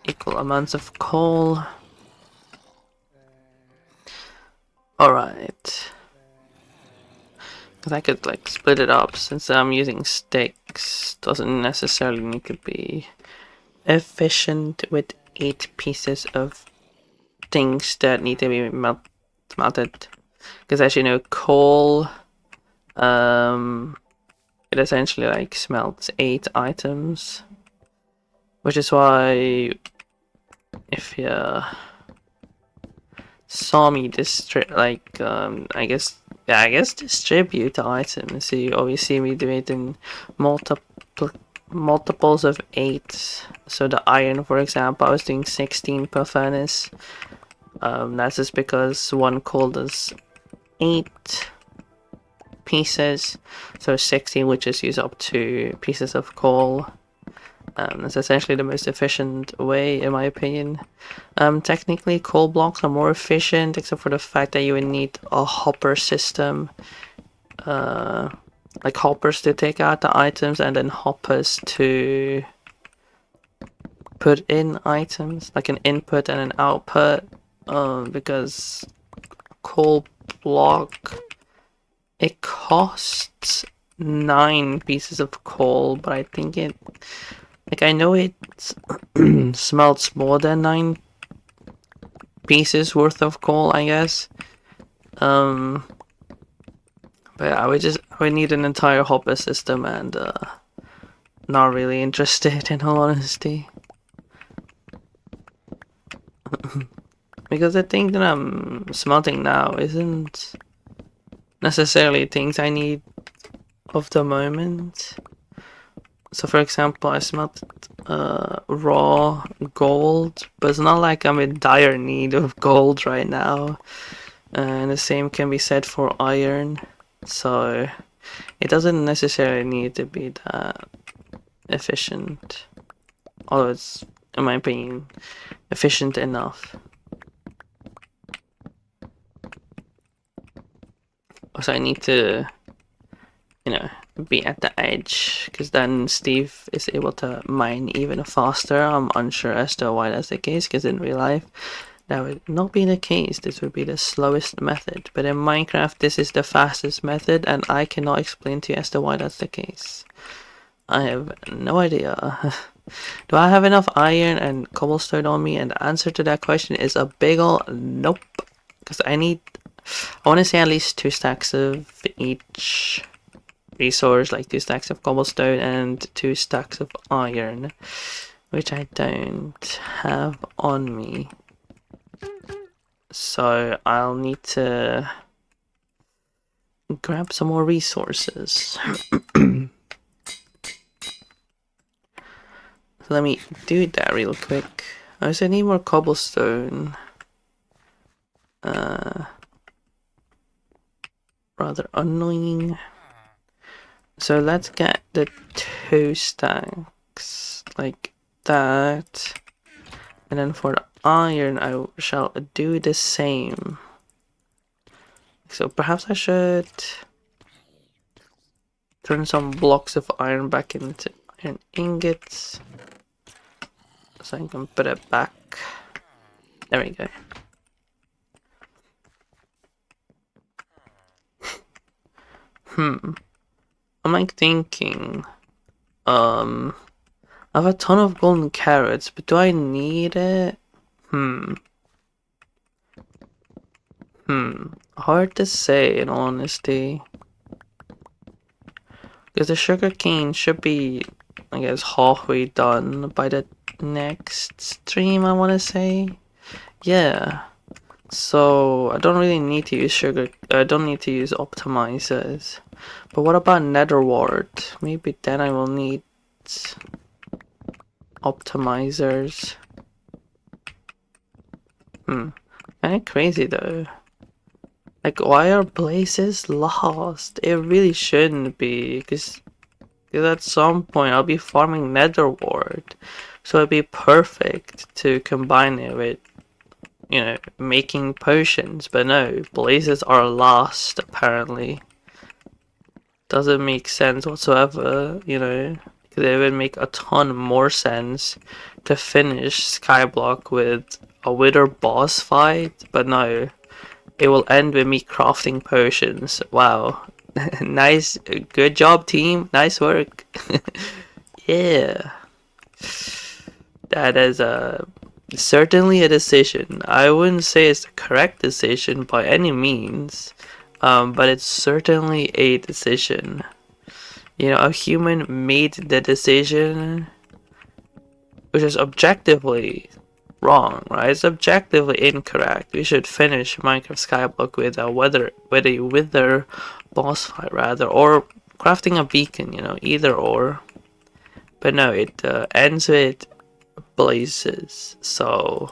equal amounts of coal. Alright. Because I could like split it up since I'm using sticks. Doesn't necessarily need to be efficient with 8 pieces of things that need to be melted. Because as you know, coal... it essentially like smelts 8 items, which is why if you saw me I guess distribute the items, so you always see me do it in multiples of 8. So the iron, for example, I was doing 16 per furnace. That's just because one coal does 8 pieces, so 16 would just use up 2 pieces of coal. That's essentially the most efficient way, in my opinion. Technically, coal blocks are more efficient, except for the fact that you would need a hopper system, like hoppers to take out the items and then hoppers to put in items, like an input and an output. Because coal block, it costs 9 pieces of coal, but I think it, like, I know it smelts more than 9 pieces worth of coal, I guess. But I would need an entire hopper system, and not really interested, in all honesty. Because the thing that I'm smelting now isn't necessarily things I need of the moment. So for example, I smelt raw gold, but it's not like I'm in dire need of gold right now. And the same can be said for iron. So it doesn't necessarily need to be that efficient. Although it's, in my opinion, efficient enough. So I need to, be at the edge, because then Steve is able to mine even faster. I'm unsure as to why that's the case, because in real life that would not be the case. This would be the slowest method, but in Minecraft this is the fastest method, and I cannot explain to you as to why that's the case. I have no idea. Do I have enough iron and cobblestone on me? And the answer to that question is a big ol' nope, because I want to say at least 2 stacks of each resource, like 2 stacks of cobblestone and 2 stacks of iron, which I don't have on me. So I'll need to grab some more resources. Let me do that real quick. I also need more cobblestone. Rather annoying. So let's get the 2 stacks like that, and then for the iron I shall do the same. So perhaps I should turn some blocks of iron back into iron ingots, so I can put it back. There we go. I'm like thinking, I have a ton of golden carrots, but do I need it? Hard to say in all honesty. Because the sugar cane should be, I guess, halfway done by the next stream, I want to say. Yeah. So I don't really need to use sugar. I don't need to use optimizers. But what about nether wart? Maybe then I will need optimizers. Kinda crazy though. Like, why are blazes lost? It really shouldn't be, because at some point I'll be farming nether wart. So it'd be perfect to combine it with, you know, making potions. But no, blazes are lost apparently. Doesn't make sense whatsoever, you know. It would make a ton more sense to finish Skyblock with a Wither boss fight, but no. It will end with me crafting potions. Wow. Nice. Good job, team. Nice work. Yeah. That is certainly a decision. I wouldn't say it's the correct decision by any means, but it's certainly a decision. You know, a human made the decision, which is objectively wrong, right? It's objectively incorrect. We should finish Minecraft Skyblock with a wither boss fight rather, or crafting a beacon, you know, either or. But no, it ends with blazes, so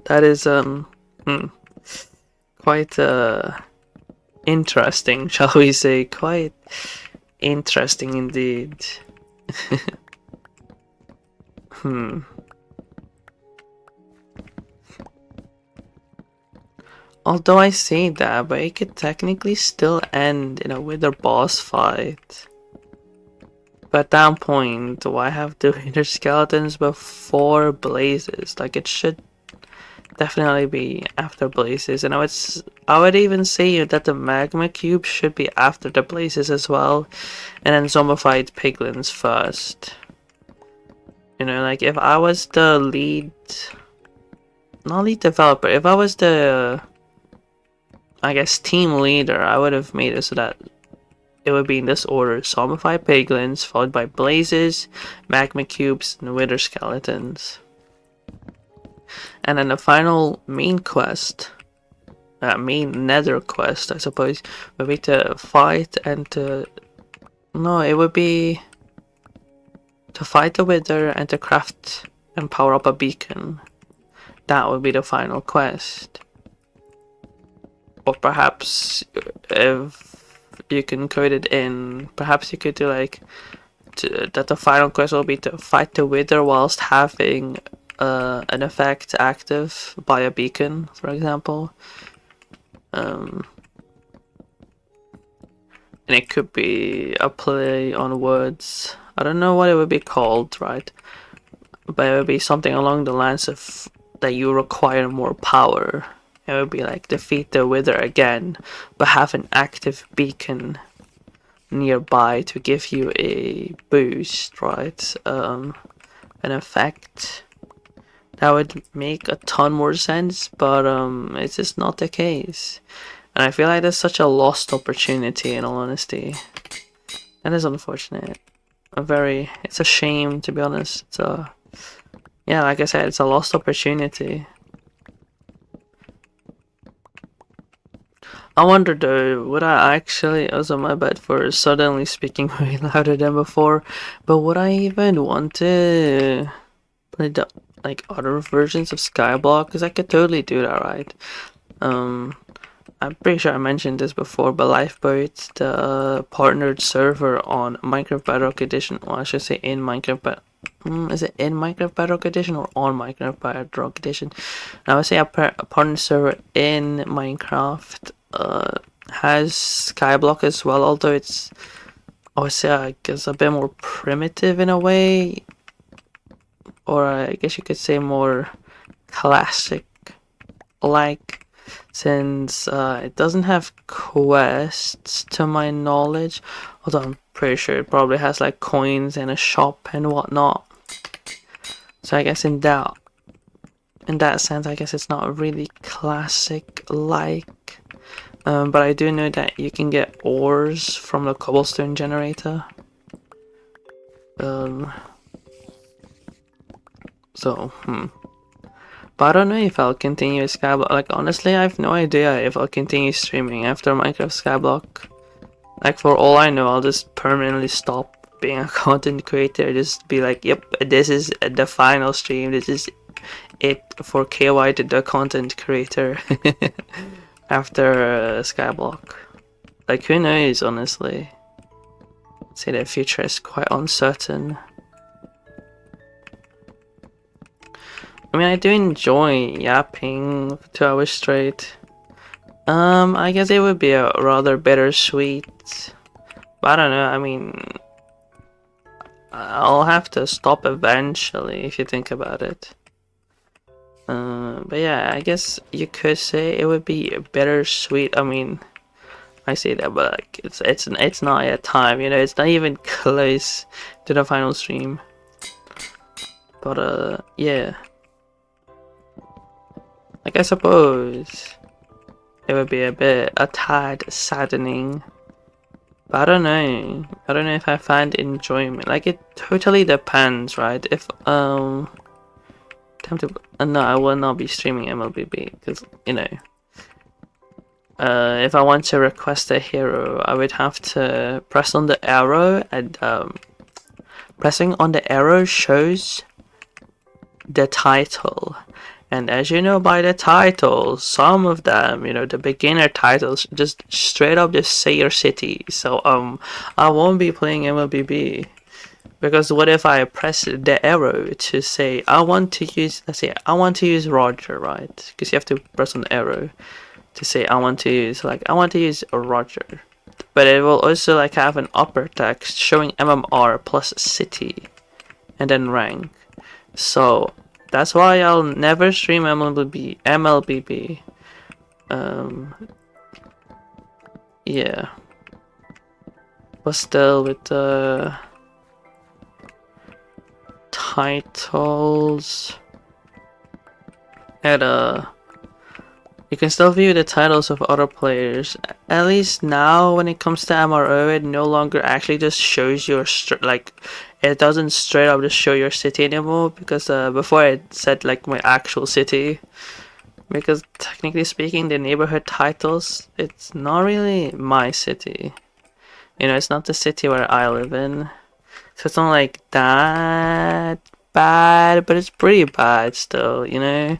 that is quite interesting, shall we say? Quite interesting indeed. Although I say that, but it could technically still end in a wither boss fight. But at that point, do I have the wither skeletons before blazes? Like, it should definitely be after blazes. And I would even say that the magma cube should be after the blazes as well, and then zombified piglins first. You know, like, if I was the not lead developer, if I was the, I guess, team leader, I would have made it so that it would be in this order: zombified piglins, followed by blazes, magma cubes, and wither skeletons. And then the final main quest, main nether quest, I suppose, would be to fight and to... No, it would be to fight the wither and to craft and power up a beacon. That would be the final quest. Or perhaps, if you can code it in, perhaps you could do like, that the final quest will be to fight the wither whilst having an effect active by a beacon, for example. And it could be a play on words. I don't know what it would be called, right? But it would be something along the lines of that you require more power. It would be like defeat the wither again, but have an active beacon nearby to give you a boost, right? An effect. That would make a ton more sense, but it's just not the case. And I feel like that's such a lost opportunity, in all honesty. That is unfortunate. It's a shame, to be honest. So, yeah, like I said, it's a lost opportunity. I wonder though, would I actually, also my bad for suddenly speaking way louder than before, but would I even want to play the, like, other versions of Skyblock? Because I could totally do that, right? I'm pretty sure I mentioned this before, but Lifeboat, the partnered server on Minecraft Bedrock Edition, well, I should say in Minecraft is it in Minecraft Bedrock Edition or on Minecraft Bedrock Edition? I would say a partner server in Minecraft has Skyblock as well, although it's, I would say, I guess, a bit more primitive in a way, or I guess you could say more classic, like, since it doesn't have quests to my knowledge, although I'm pretty sure it probably has like coins and a shop and whatnot. So I guess in that in that sense, I guess it's not really classic-like. But I do know that you can get ores from the cobblestone generator. But I don't know if I'll continue Skyblock. Like, honestly, I have no idea if I'll continue streaming after Minecraft Skyblock. Like, for all I know, I'll just permanently stop being a content creator. Just be like, yep, this is the final stream. This is it for KY, the content creator. After Skyblock. Like, who knows, honestly. I'd say the future is quite uncertain. I mean, I do enjoy yapping for 2 hours straight. I guess it would be a rather bittersweet. But I don't know, I mean, I'll have to stop eventually if you think about it. But yeah, I guess you could say it would be bittersweet. I mean, I say that, but like, it's not yet time, you know, it's not even close to the final stream. But yeah. Like, I suppose it would be a tad saddening. But I don't know. I don't know if I find enjoyment. Like, it totally depends, right? If no, I will not be streaming MLBB because, you know, if I want to request a hero, I would have to press on the arrow, and pressing on the arrow shows the title. And as you know by the titles, some of them, you know, the beginner titles, just straight up just say your city. So I won't be playing MLBB. Because what if I press the arrow to say I want to use, let's say I want to use Roger, right? Because you have to press on the arrow to say I want to use a Roger. But it will also like have an upper text showing MMR plus city and then rank. So that's why I'll never stream MLBB. Yeah. But still, with the titles, and you can still view the titles of other players. At least now, when it comes to MRO, it no longer actually just shows your like, it doesn't straight up just show your city anymore, because before it said like my actual city, because technically speaking the neighborhood titles, it's not really my city, you know, it's not the city where I live in, so it's not like that bad, but it's pretty bad still, you know.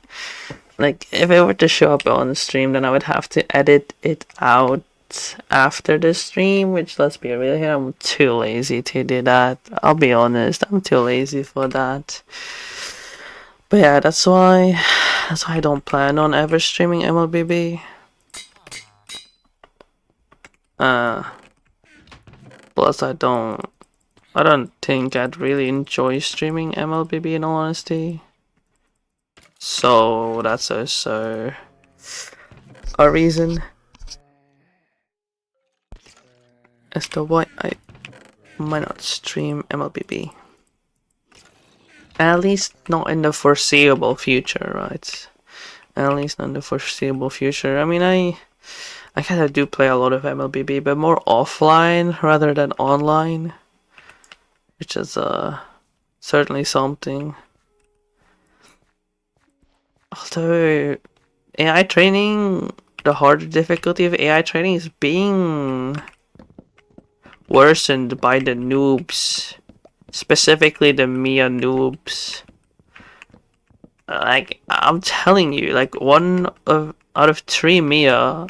Like, if it were to show up on the stream, then I would have to edit it out after the stream, which, let's be real here, I'm too lazy to do that. I'll be honest, I'm too lazy for that. But yeah, that's why I don't plan on ever streaming MLBB. Plus I don't think I'd really enjoy streaming MLBB, in all honesty. So that's also a reason as to why I might not stream MLBB. At least not in the foreseeable future, right? At least not in the foreseeable future. I mean, I kind of do play a lot of MLBB, but more offline rather than online, which is certainly something. Although AI training, the harder difficulty of AI training is being worsened by the noobs, specifically the Mia noobs. Like, I'm telling you, like, out of 3 Mia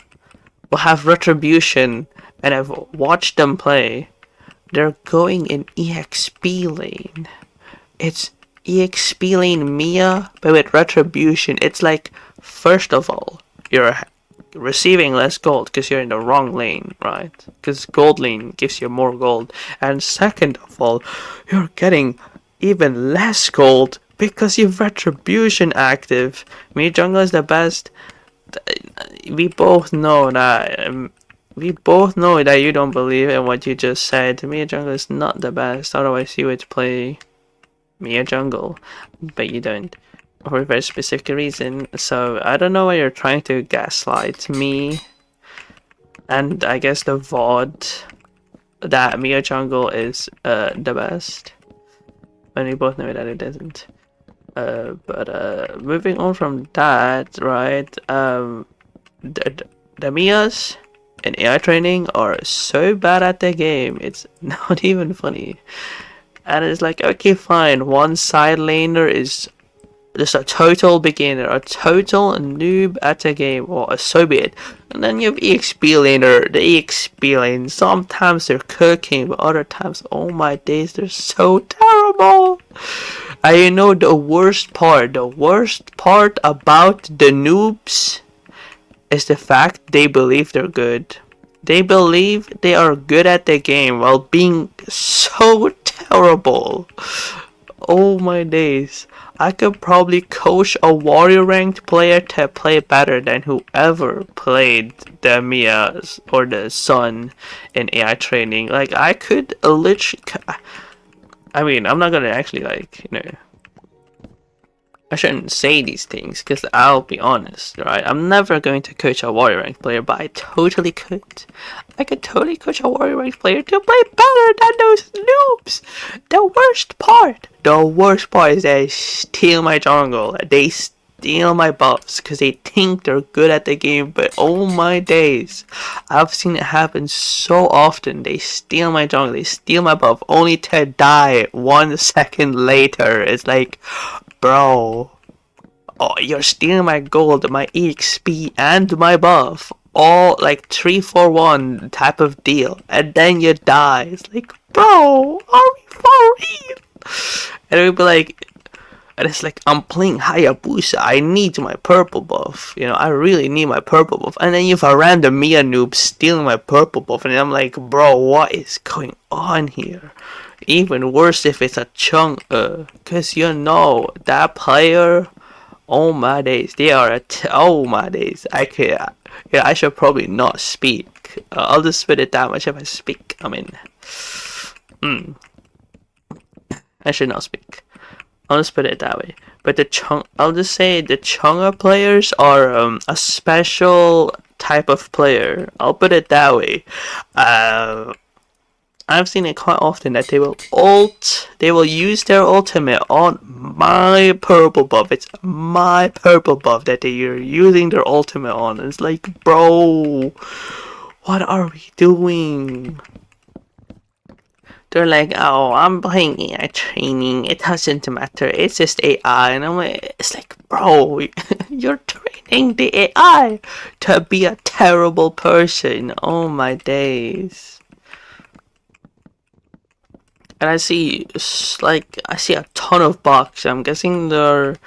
will have retribution, and I've watched them play. They're going in EXP lane. It's EXP lane Mia, but with retribution. It's like, first of all, you're receiving less gold because you're in the wrong lane, right? Because gold lane gives you more gold. And second of all, you're getting even less gold because you've retribution active. Mia jungle is the best. We both know that. You don't believe in what you just said. Mia jungle is not the best. Otherwise, you would play Mia jungle, but you don't. for a very specific reason. So I don't know why you're trying to gaslight me. And I guess the VOD that Mia Jungle is the best. And we both know that it isn't. But moving on from that, right? The Mias in AI training are so bad at the game, it's not even funny. And it's like, okay, fine, one side laner is just a total beginner, a total noob at the game, or so be it. And then you have EXP laner, the EXP lane, sometimes they're cooking, but other times, oh my days, they're so terrible. And you know the worst part about the noobs is the fact they believe they're good. They believe they are good at the game while being so terrible. Oh my days. I could probably coach a warrior ranked player to play better than whoever played the Mia's or the Sun in AI training. Like, I could literally... I mean, I'm not gonna actually, like, you know... I shouldn't say these things, because I'll be honest, right? I'm never going to coach a warrior ranked player, but I totally could. I could totally coach a warrior ranked player to play better than those noobs. The worst part is they steal my jungle. They steal my buffs because they think they're good at the game, but oh my days. I've seen it happen so often. They steal my jungle, they steal my buff, only to die 1 second later. It's like... Bro, oh, you're stealing my gold, my EXP, and my buff. All like 3-4-1 type of deal. And then you die. It's like, bro, are we for real? And we'd be like, and it's like, I'm playing Hayabusa. I need my purple buff. You know, I really need my purple buff. And then you have a random Mia noob stealing my purple buff. And I'm like, bro, what is going on here? Even worse if it's a chunk, cause you know that player. Oh my days, they are oh my days. I could, yeah, I should probably not speak. I'll just spit it that much if I speak. I mean, I should not speak. I'll just put it that way. But I'll just say the Chunga players are a special type of player. I'll put it that way. I've seen it quite often that they will use their ultimate on my purple buff. It's my purple buff that they are using their ultimate on. It's like, bro, what are we doing? They're like, oh, I'm playing AI training. It doesn't matter. It's just AI. And I'm like, it's like, bro, you're training the AI to be a terrible person. Oh my days. And I see a ton of box. I'm guessing there are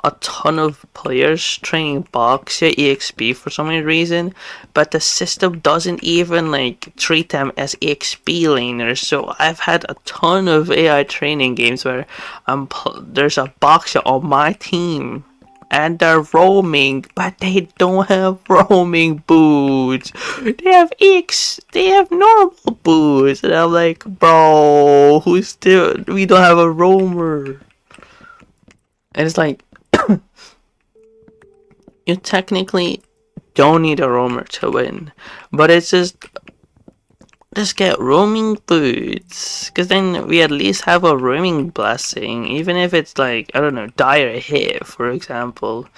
a ton of players training box at EXP for some reason, but the system doesn't even like treat them as EXP laners. So I've had a ton of AI training games where there's a boxer on my team and they're roaming, but they don't have roaming boots. They have normal boots. And I'm like, bro, we don't have a roamer. And it's like, you technically don't need a roamer to win, but it's just get roaming boots, because then we at least have a roaming blessing, even if it's like, I don't know, dire hit, for example,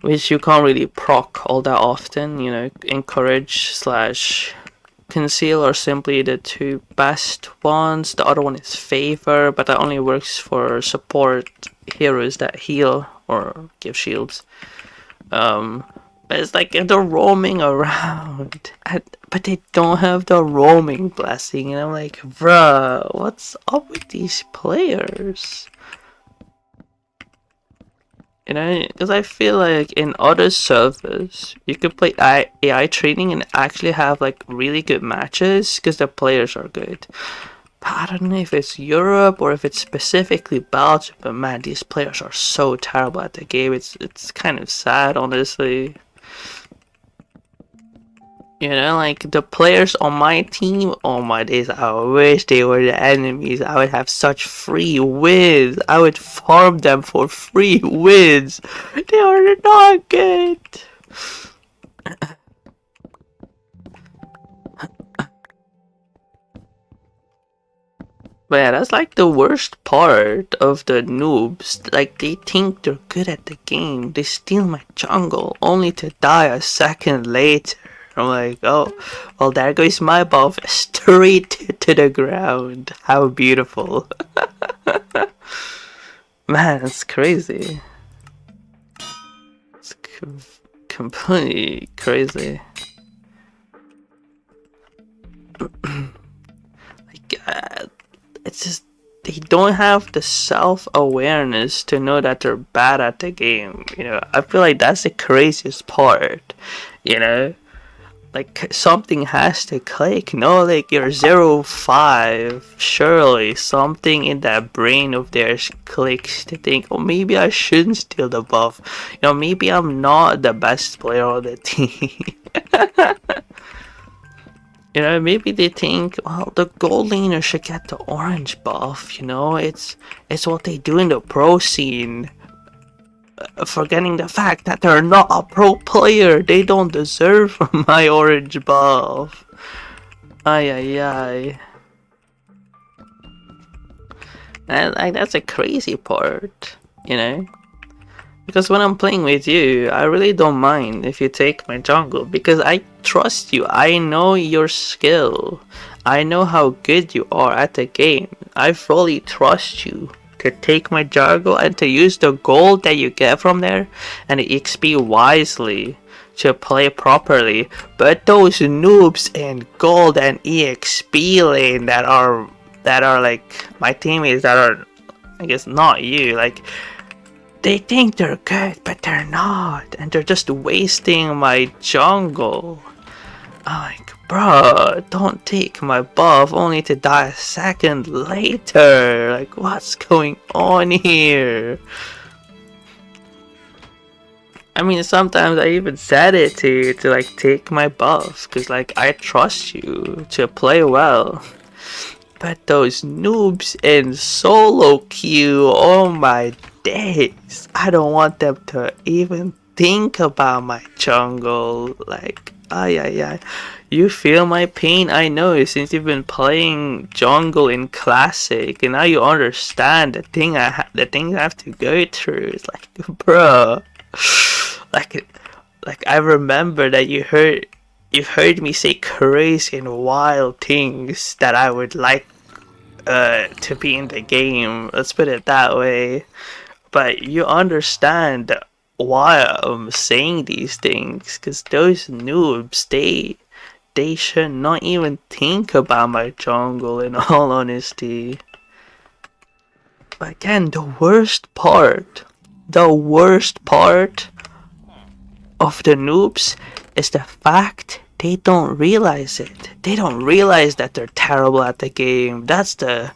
which you can't really proc all that often. You know, encourage / conceal are simply the two best ones. The other one is favor, but that only works for support heroes that heal or give shields. But it's like they're roaming around, but they don't have the roaming blessing, and I'm like, bruh, what's up with these players? You know, because I feel like in other servers, you could play AI training and actually have like really good matches because the players are good. But I don't know if it's Europe or if it's specifically Belgium, but man, these players are so terrible at the game. It's kind of sad, honestly. You know, like the players on my team, oh my days, I wish they were the enemies. I would have such free wins. I would farm them for free wins. They are not good. But yeah, that's like the worst part of the noobs. Like, they think they're good at the game. They steal my jungle only to die a second later. I'm like, oh, well, there goes my buff straight to the ground. How beautiful. Man, it's crazy. It's completely crazy. Like, it's just they don't have the self-awareness to know that they're bad at the game. You know, I feel like that's the craziest part. You know, like something has to click. No, like you're 0-5. Surely something in that brain of theirs clicks to think, oh, maybe I shouldn't steal the buff. You know, maybe I'm not the best player on the team. You know, maybe they think, well, the gold laner should get the orange buff, you know? It's what they do in the pro scene. Forgetting the fact that they're not a pro player. They don't deserve my orange buff. Ay, ay, ay. And like, that's a crazy part, you know? Because when I'm playing with you, I really don't mind if you take my jungle, because I trust you. I know your skill. I know how good you are at the game. I fully trust you to take my jungle and to use the gold that you get from there and the XP wisely to play properly. But those noobs in gold and EXP lane that are like my teammates that are, I guess, not you, like, they think they're good, but they're not, and they're just wasting my jungle. I'm like, bro, don't take my buff only to die a second later. Like, what's going on here? I mean, sometimes I even said it to you to like take my buff, cause like I trust you to play well. But those noobs in solo queue, oh my days, I don't want them to even think about my jungle. Like, ay ay ay, you feel my pain, I know, since you've been playing jungle in classic, and now you understand the things I have to go through. It's like, bro, like I remember that you've heard me say crazy and wild things that I would like to be in the game. Let's put it that way. But you understand why I'm saying these things, because those noobs, they should not even think about my jungle, in all honesty. But again, the worst part of the noobs is the fact they don't realize it. They don't realize that they're terrible at the game. That's the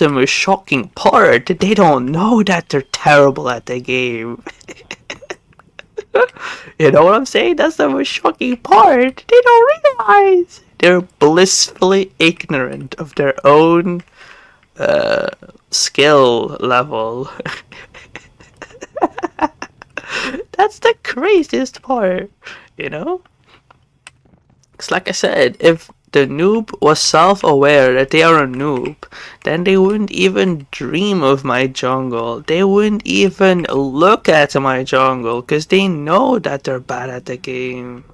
most shocking part. They don't know that they're terrible at the game. You know what I'm saying? That's the most shocking part. They don't realize. They're blissfully ignorant of their own skill level. That's the craziest part, you know? It's like I said, if the noob was self-aware that they are a noob, then they wouldn't even dream of my jungle. They wouldn't even look at my jungle, because they know that they're bad at the game.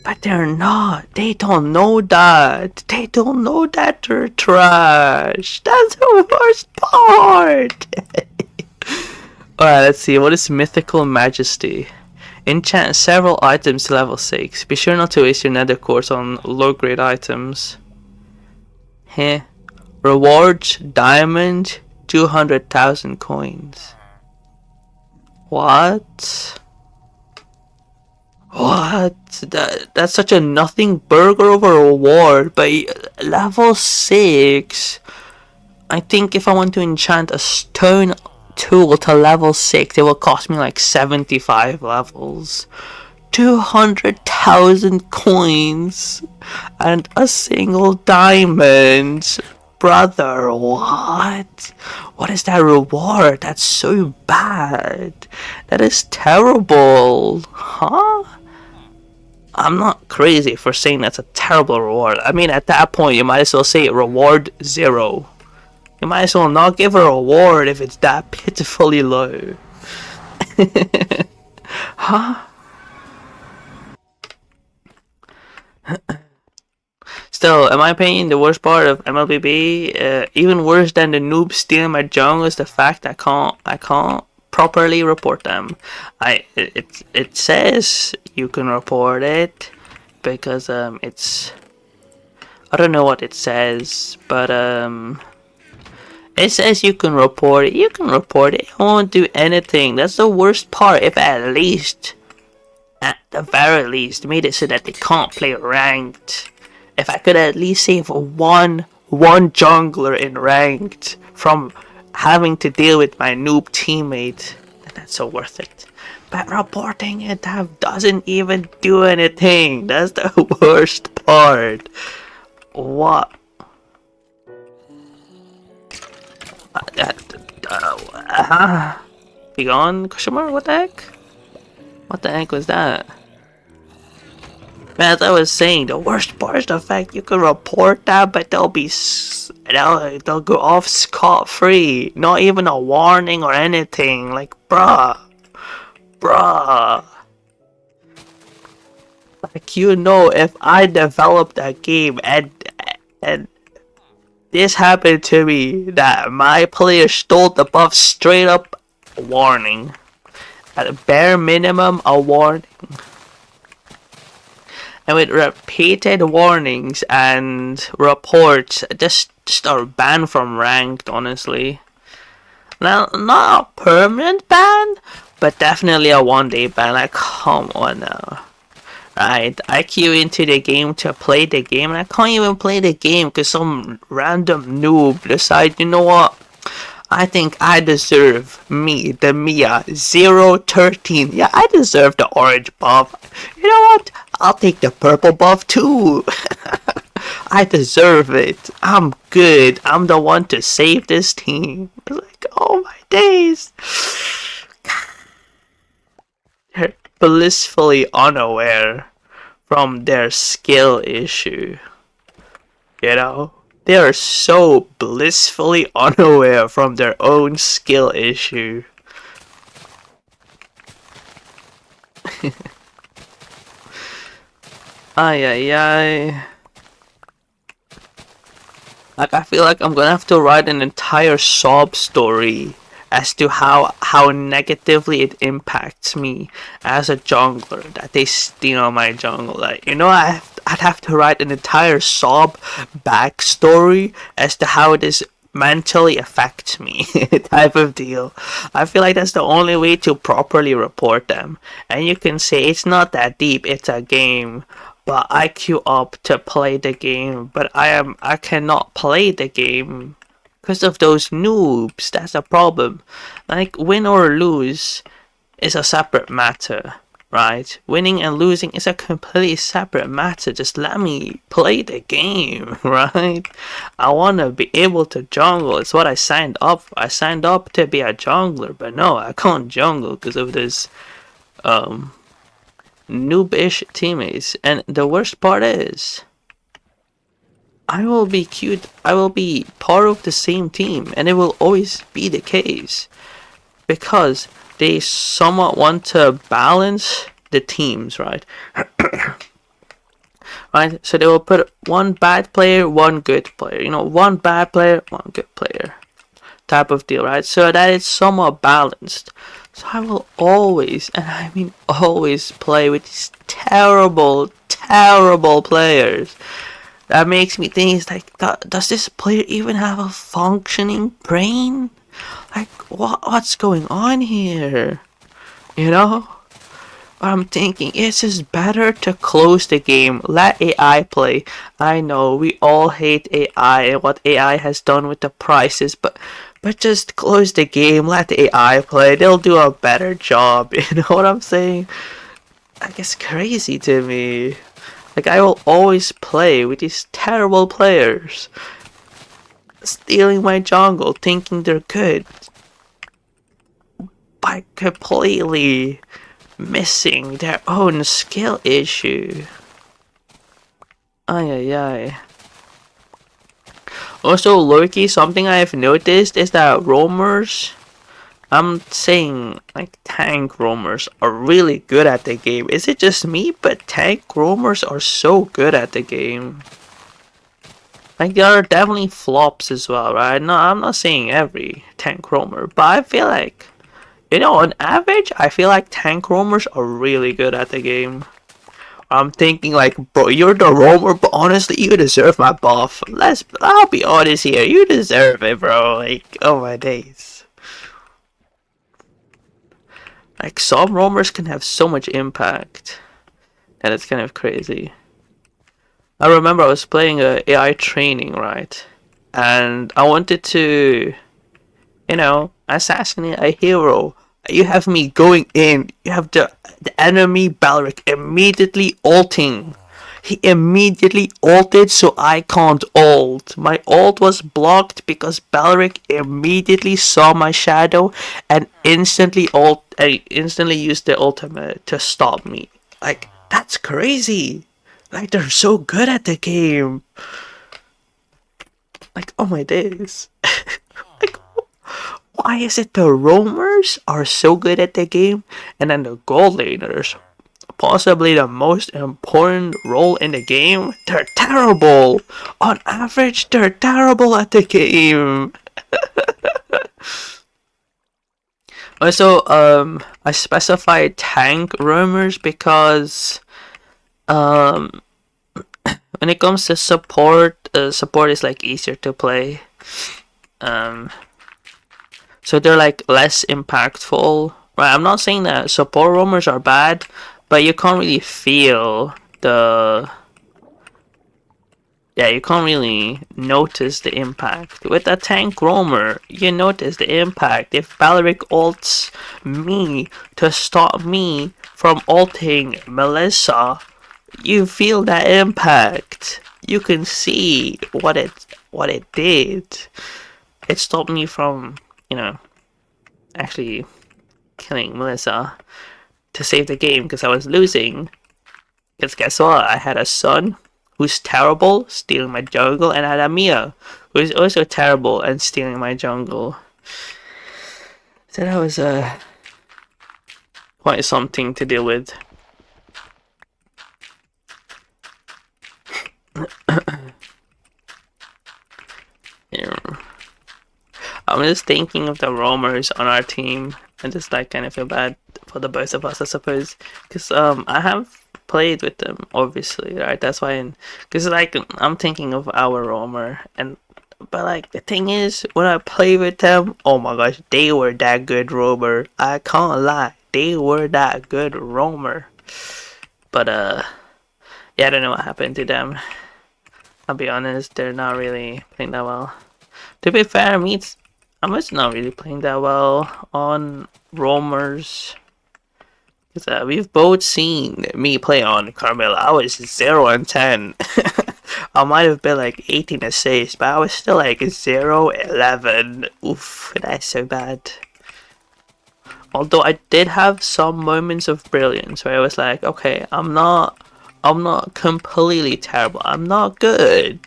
But they're not. They don't know that. They don't know that they're trash. That's the worst part. Alright, let's see. What is Mythical Majesty? Enchant several items to level 6. Be sure not to waste your nether quartz on low grade items. Heh. Rewards diamond 200,000 coins. What? What? That's such a nothing burger of a reward, but level 6. I think if I want to enchant a stone tool to level 6, it will cost me like 75 levels. 200,000 coins and a single diamond. Brother, what? What is that reward? That's so bad. That is terrible. Huh? I'm not crazy for saying that's a terrible reward. I mean, at that point, you might as well say reward 0. You might as well not give a reward if it's that pitifully low. Huh? Still, in my opinion, the worst part of MLBB, even worse than the noobs stealing my jungle, is the fact I can't properly report them. It says you can report it because it's, I don't know what it says, but it says you can report it. You can report it. It won't do anything. That's the worst part. If at the very least, made it so that they can't play ranked. If I could at least save one jungler in ranked from having to deal with my noob teammate, then that's so worth it. But reporting it doesn't even do anything. That's the worst part. What? Be gone? Question mark? What the heck? What the heck was that? Man, as I was saying, the worst part is the fact you can report that, but they'll go off scot-free. Not even a warning or anything. Like, bruh. Like, you know, if I developed a game and this happened to me, that my player stole the buff, straight up warning. At a bare minimum, a warning. And with repeated warnings and reports, just are banned from ranked, honestly. Now, not a permanent ban, but definitely a one-day ban. Like, come on now. Right, I queue into the game to play the game, and I can't even play the game because some random noob decide, you know what? I think I deserve the Mia 013. Yeah, I deserve the orange buff. You know what? I'll take the purple buff too. I deserve it. I'm good. I'm the one to save this team. It's like, oh my days. They're blissfully unaware from their skill issue. You know? They are so blissfully unaware from their own skill issue. Ay. Like, I feel like I'm gonna have to write an entire sob story as to how negatively it impacts me as a jungler that they steal my jungle. Like, you know, I'd have to write an entire sob backstory as to how this mentally affects me, type of deal. I feel like that's the only way to properly report them. And you can say it's not that deep, it's a game. But I queue up to play the game, but I cannot play the game because of those noobs. That's a problem. Like, win or lose is a separate matter, right? Winning and losing is a completely separate matter. Just let me play the game, right? I want to be able to jungle. It's what I signed up for. I signed up to be a jungler, but no, I can't jungle because of this noobish teammates. And the worst part is, I will be part of the same team, and it will always be the case because they somewhat want to balance the teams, right? Right, so they will put one bad player, one good player, you know, one bad player, one good player type of deal, right? So that it's somewhat balanced. So I will always, and I mean always, play with these terrible players. That makes me think, it's like, does this player even have a functioning brain? Like, what's going on here? You know? I'm thinking, it's just better to close the game, let AI play. I know, we all hate AI and what AI has done with the prices, but just close the game, let the AI play. They'll do a better job, you know what I'm saying? like, it's crazy to me. Like, I will always play with these terrible players, stealing my jungle, thinking they're good, by completely missing their own skill issue. Ay ay ay. Also, Loki, something I've noticed is that roamers, I'm saying like tank roamers, are really good at the game. Is it just me? But tank roamers are so good at the game. Like, there are definitely flops as well, right? No, I'm not saying every tank roamer, but I feel like, you know, on average, I feel like tank roamers are really good at the game. I'm thinking like, bro, you're the roamer, but honestly, you deserve my buff. I'll be honest here, you deserve it, bro. Like, oh my days. Like, some roamers can have so much impact, and it's kind of crazy. I remember I was playing a AI training, right? And I wanted to, you know, assassinate a hero. You have me going in. You have the enemy Balric immediately ulting. He immediately ulted, so I can't ult. My ult was blocked because Balric immediately saw my shadow and instantly used the ultimate to stop me. Like, that's crazy. Like, they're so good at the game. Like, oh my days. Like, why is it the roamers are so good at the game and then the gold laners, possibly the most important role in the game, they're terrible. On average, they're terrible at the game. Also, I specified tank roamers because when it comes to support, support is like easier to play. So they're like less impactful. Right, I'm not saying that support roamers are bad, but you can't really feel the... Yeah, you can't really notice the impact. With a tank roamer, you notice the impact. If Balric ults me to stop me from ulting Melissa, you feel that impact. You can see what it did. It stopped me from, you know, actually killing Melissa to save the game because I was losing. Because guess what? I had a son who's terrible, stealing my jungle, and I had a Mia who is also terrible and stealing my jungle. So that was quite something to deal with. Yeah. I'm just thinking of the roamers on our team and just like kind of feel bad for the both of us, I suppose, because I have played with them, obviously, right? That's why, because like I'm thinking of our roamer, and but like the thing is, when I play with them, oh my gosh, they were that good roamer. I can't lie, they were that good roamer. But yeah, I don't know what happened to them. I'll be honest, they're not really playing that well. To be fair, I'm just not really playing that well on roamers. Because we've both seen me play on Carmilla. I was 0 and 10. I might have been like 18 assists, but I was still like 0, 11. Oof, that's so bad. Although I did have some moments of brilliance where I was like, okay, I'm not completely terrible. I'm not good.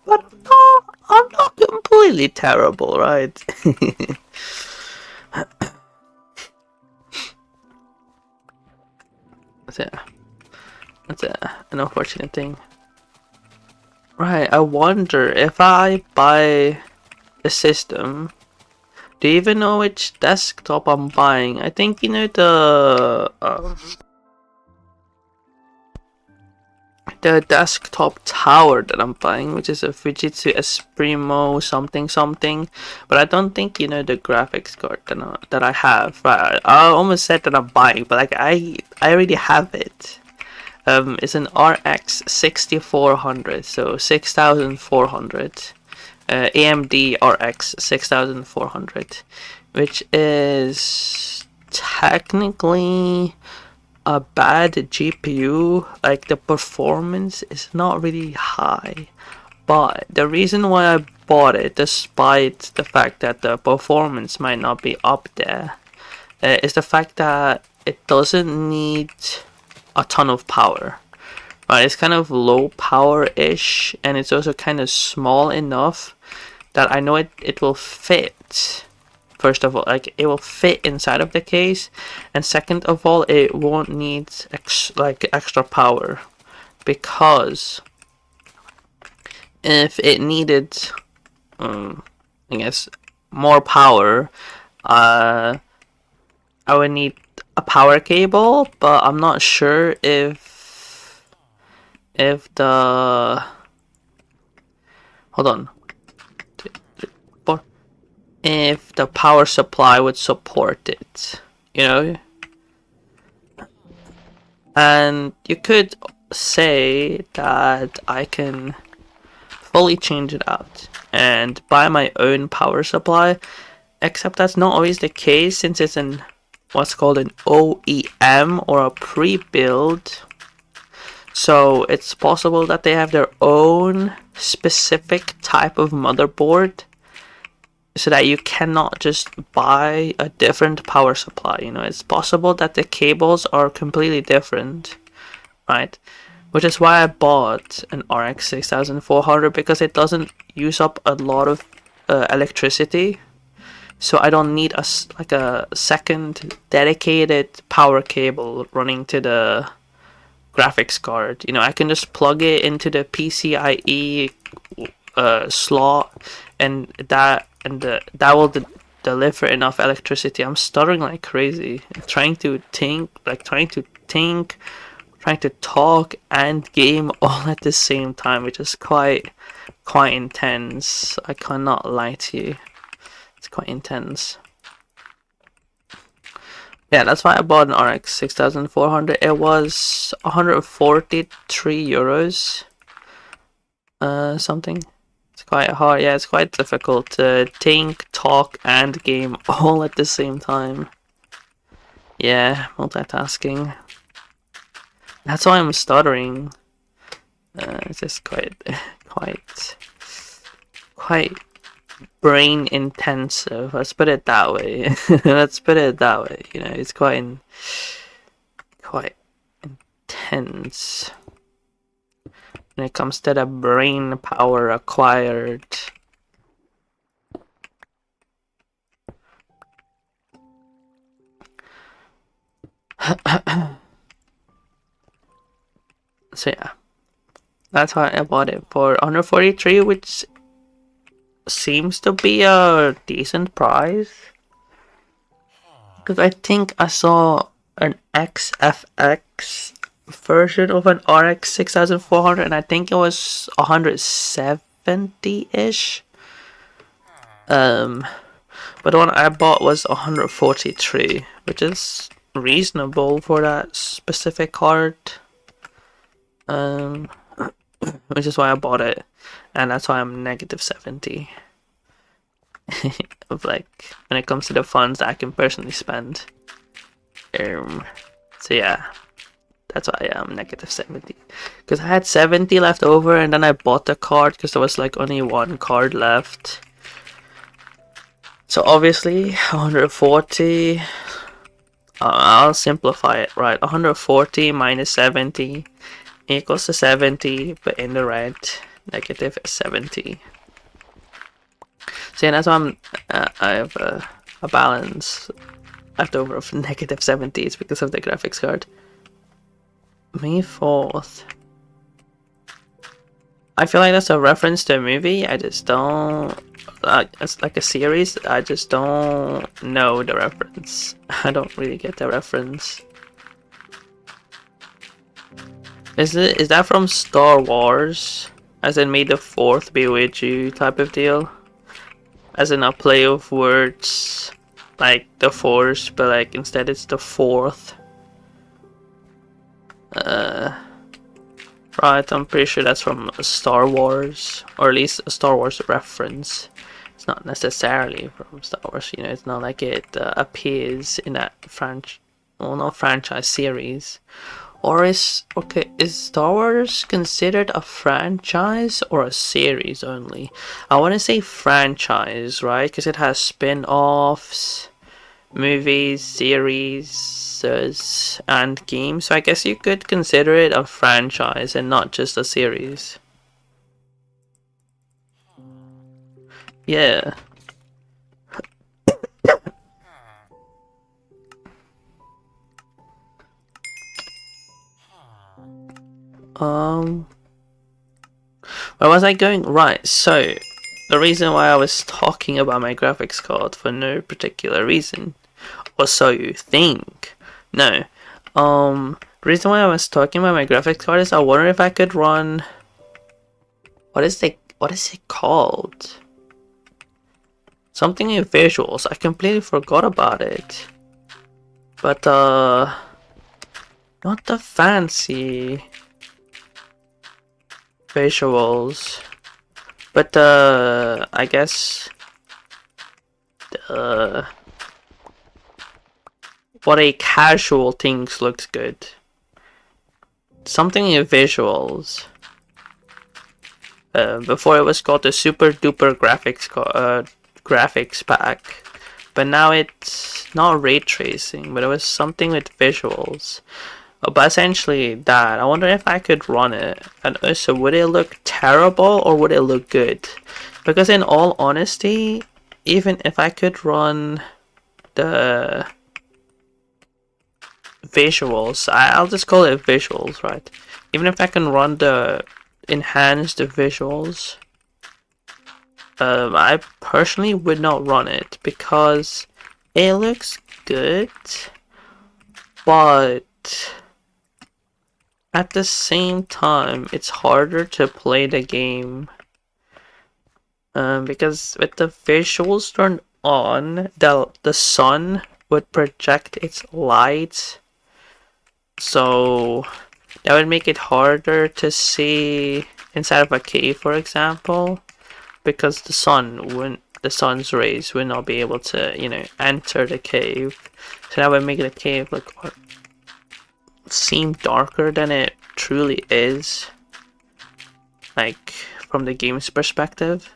But I'm not completely terrible, right? That's an unfortunate thing. Right, I wonder if I buy a system. Do you even know which desktop I'm buying? I think you know the desktop tower that I'm buying, which is a Fujitsu Esprimo something something, but I don't think you know the graphics card that I have. Right, I almost said that I'm buying, but like I already have it. It's an RX 6400, so 6400. AMD RX 6400, which is technically a bad GPU, like the performance is not really high. But the reason why I bought it, despite the fact that the performance might not be up there, is the fact that it doesn't need a ton of power. Right, it's kind of low power-ish, and it's also kind of small enough that I know it will fit. First of all, like it will fit inside of the case, and second of all, it won't need extra power, because if it needed, I guess, more power, I would need a power cable, but I'm not sure if the, hold on, if the power supply would support it, you know. And you could say that I can fully change it out and buy my own power supply, except that's not always the case, since it's in what's called an OEM, or a pre-build. So it's possible that they have their own specific type of motherboard, so that you cannot just buy a different power supply. You know, it's possible that the cables are completely different, right? Which is why I bought an RX 6400, because it doesn't use up a lot of electricity. So I don't need a second dedicated power cable running to the graphics card. You know, I can just plug it into the PCIe slot, and that will deliver enough electricity. I'm stuttering like crazy, trying to talk and game all at the same time, which is quite intense. I cannot lie to you. It's quite intense. Yeah, that's why I bought an RX 6400. It was 143 euros. Something. It's quite hard. Yeah, it's quite difficult to think, talk, and game all at the same time. Yeah, multitasking. That's why I'm stuttering. It's just quite brain intensive. Let's put it that way. Let's put it that way. You know, it's quite intense when it comes to the brain power acquired. So yeah, that's why I bought it for 143, which seems to be a decent price. Because I think I saw an XFX version of an RX 6400, and I think it was 170-ish. But the one I bought was 143, which is reasonable for that specific card. Which is why I bought it, and that's why I'm negative 70 of like when it comes to the funds that I can personally spend. So yeah, that's why I'm negative 70, because I had 70 left over, and then I bought the card because there was like only one card left. So obviously 140. I'll simplify it, right? 140 minus 70 equals to 70, but in the red, negative 70. So yeah, that's why I have a balance left over of negative 70s because of the graphics card. May 4th. I feel like that's a reference to a movie. I just don't. It's like a series. I just don't know the reference. I don't really get the reference. Is that from Star Wars? As in, may the 4th be with you type of deal? As in a play of words, like the Force, but like instead it's the 4th. Right, I'm pretty sure that's from Star Wars, or at least a Star Wars reference. It's not necessarily from Star Wars, you know, it's not like it appears in that well, not franchise, series. Or is Star Wars considered a franchise or a series only? I want to say franchise, right? Because it has spin-offs, movies, series, and games. So I guess you could consider it a franchise and not just a series. Yeah. Where was I going? Right, so the reason why I was talking about my graphics card for no particular reason, or so you think. No. The reason why I was talking about my graphics card is I wonder if I could run, what is it called? Something in visuals. I completely forgot about it. But not the fancy visuals, but I guess what a casual things looks good. Something in visuals. Before it was called the Super Duper graphics pack, but now it's not ray tracing, but it was something with visuals. But essentially that. I wonder if I could run it, and also would it look terrible or would it look good? Because in all honesty, even if I could run the visuals, I'll just call it visuals, right? Even if I can run the enhanced visuals, I personally would not run it because it looks good, but at the same time it's harder to play the game, because with the visuals turned on, the sun would project its light, so that would make it harder to see inside of a cave, for example, because the sun's rays would not be able to, enter the cave. So that would make the cave look seem darker than it truly is, like from the game's perspective.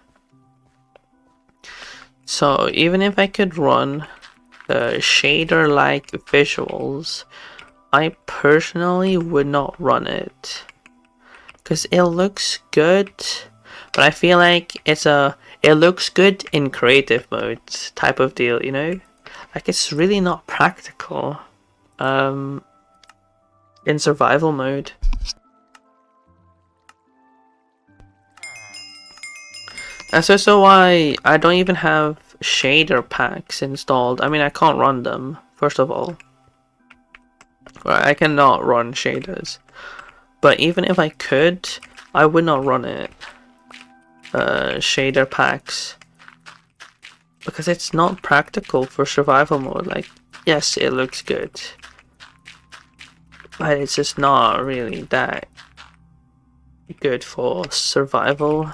So even if I could run shader like visuals, I personally would not run it because it looks good, but I feel like it looks good in creative mode type of deal, like it's really not practical in survival mode. That's also why I don't even have shader packs installed. I mean, I can't run them, first of all. Right, I cannot run shaders. But even if I could, I would not run it. Shader packs. Because it's not practical for survival mode. Like, yes, it looks good, but it's just not really that good for survival.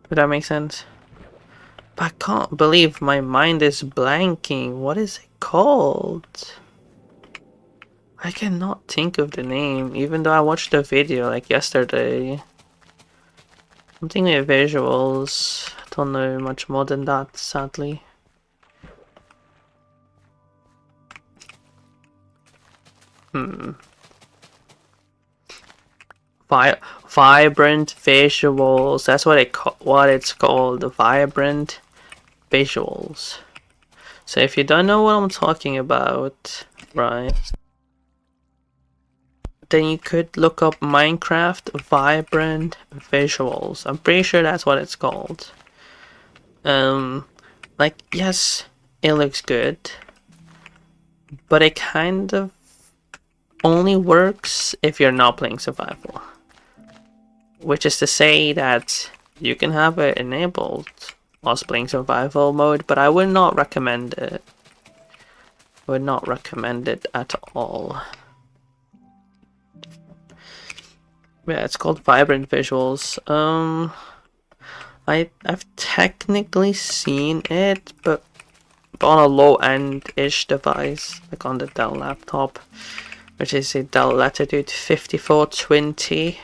Would that make sense? But I can't believe my mind is blanking. What is it called? I cannot think of the name, even though I watched the video like yesterday. Something with visuals. I don't know much more than that, sadly. Vibrant visuals. That's what it's called. Vibrant visuals. So if you don't know what I'm talking about, right, then you could look up Minecraft Vibrant Visuals. I'm pretty sure that's what it's called. Like, yes, it looks good, but it kind of only works if you're not playing survival. Which is to say that you can have it enabled whilst playing survival mode, but I would not recommend it. Would not recommend it at all. Yeah, it's called Vibrant Visuals. I've technically seen it, but but on a low-end-ish device, like on the Dell laptop, which is a Dell Latitude 5420.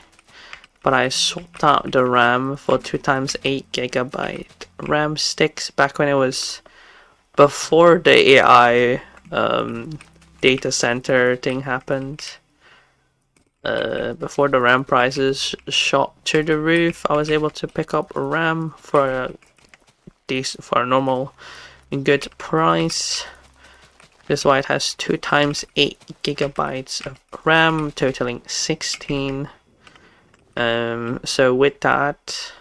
But I swapped out the RAM for 2x8GB RAM sticks back when it was before the AI data center thing happened. Before the RAM prices shot to the roof, I was able to pick up RAM for a normal good price. This is why it has 2x8GB of RAM, totaling 16. So with that,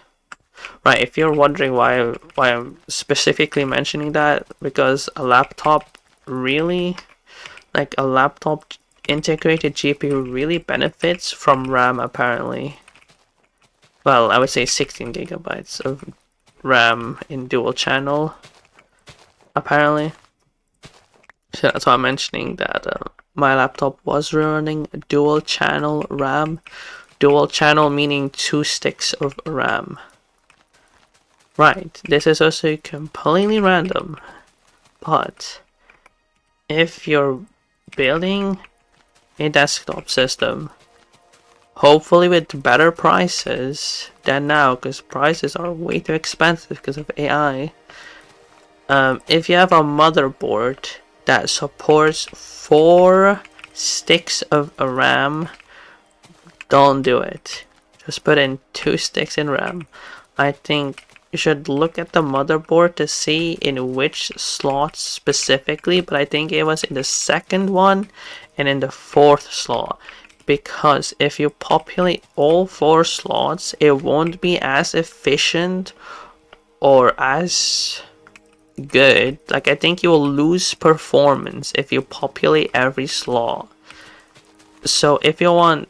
right, if you're wondering why I'm specifically mentioning that, because a laptop really, like a laptop integrated GPU really benefits from RAM apparently. Well, I would say 16GB of RAM in dual channel apparently. So that's why I'm mentioning that my laptop was running dual channel RAM. Dual channel meaning 2 sticks of RAM. Right, this is also completely random, but if you're building a desktop system, hopefully with better prices than now, because prices are way too expensive because of AI, if you have a motherboard that supports 4 sticks of RAM, don't do it. Just put in 2 sticks in RAM. I think you should look at the motherboard to see in which slots specifically, but I think it was in the second one and in the 4th slot. Because if you populate all 4 slots, it won't be as efficient or as good. Like, I think you will lose performance if you populate every slot. So if you want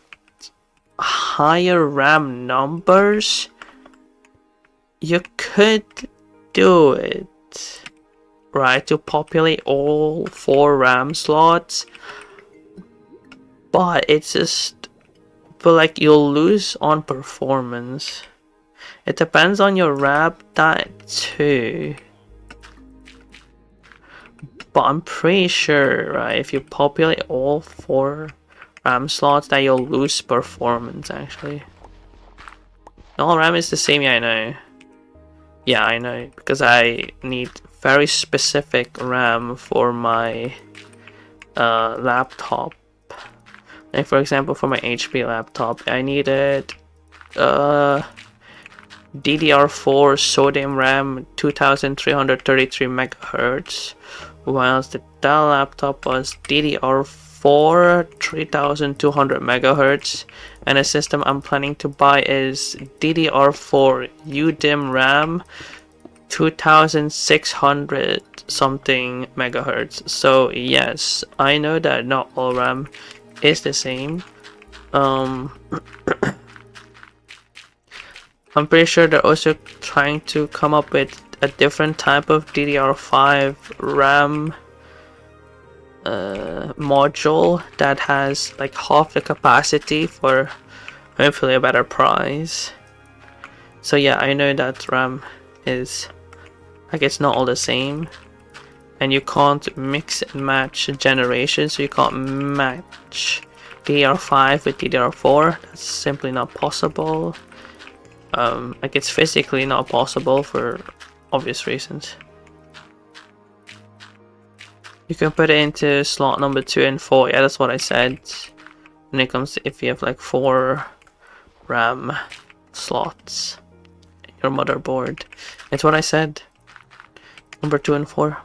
higher RAM numbers, you could do it, right, to populate all 4 RAM slots, but like you'll lose on performance. It depends on your RAM type too, but I'm pretty sure, right, if you populate all 4 RAM slots that you'll lose performance actually. No, RAM is the same, yeah, I know. Yeah, I know, because I need very specific RAM for my laptop. Like for example, for my HP laptop, I needed DDR4 sodium RAM 2333 MHz, whilst the Dell laptop was DDR4 3200 MHz, and the system I'm planning to buy is DDR4 UDIM RAM 2600 something megahertz. So yes, I know that not all RAM is the same. I'm pretty sure they're also trying to come up with a different type of DDR5 RAM module that has like half the capacity for hopefully a better price. So yeah, I know that RAM is like, it's not all the same, and you can't mix and match generations, so you can't match DDR5 with DDR4. That's simply not possible. Like, it's physically not possible for obvious reasons. You can put it into slot number 2 and 4. Yeah, that's what I said. When it comes to if you have like 4 RAM slots in your motherboard, it's what I said. Number 2 and 4.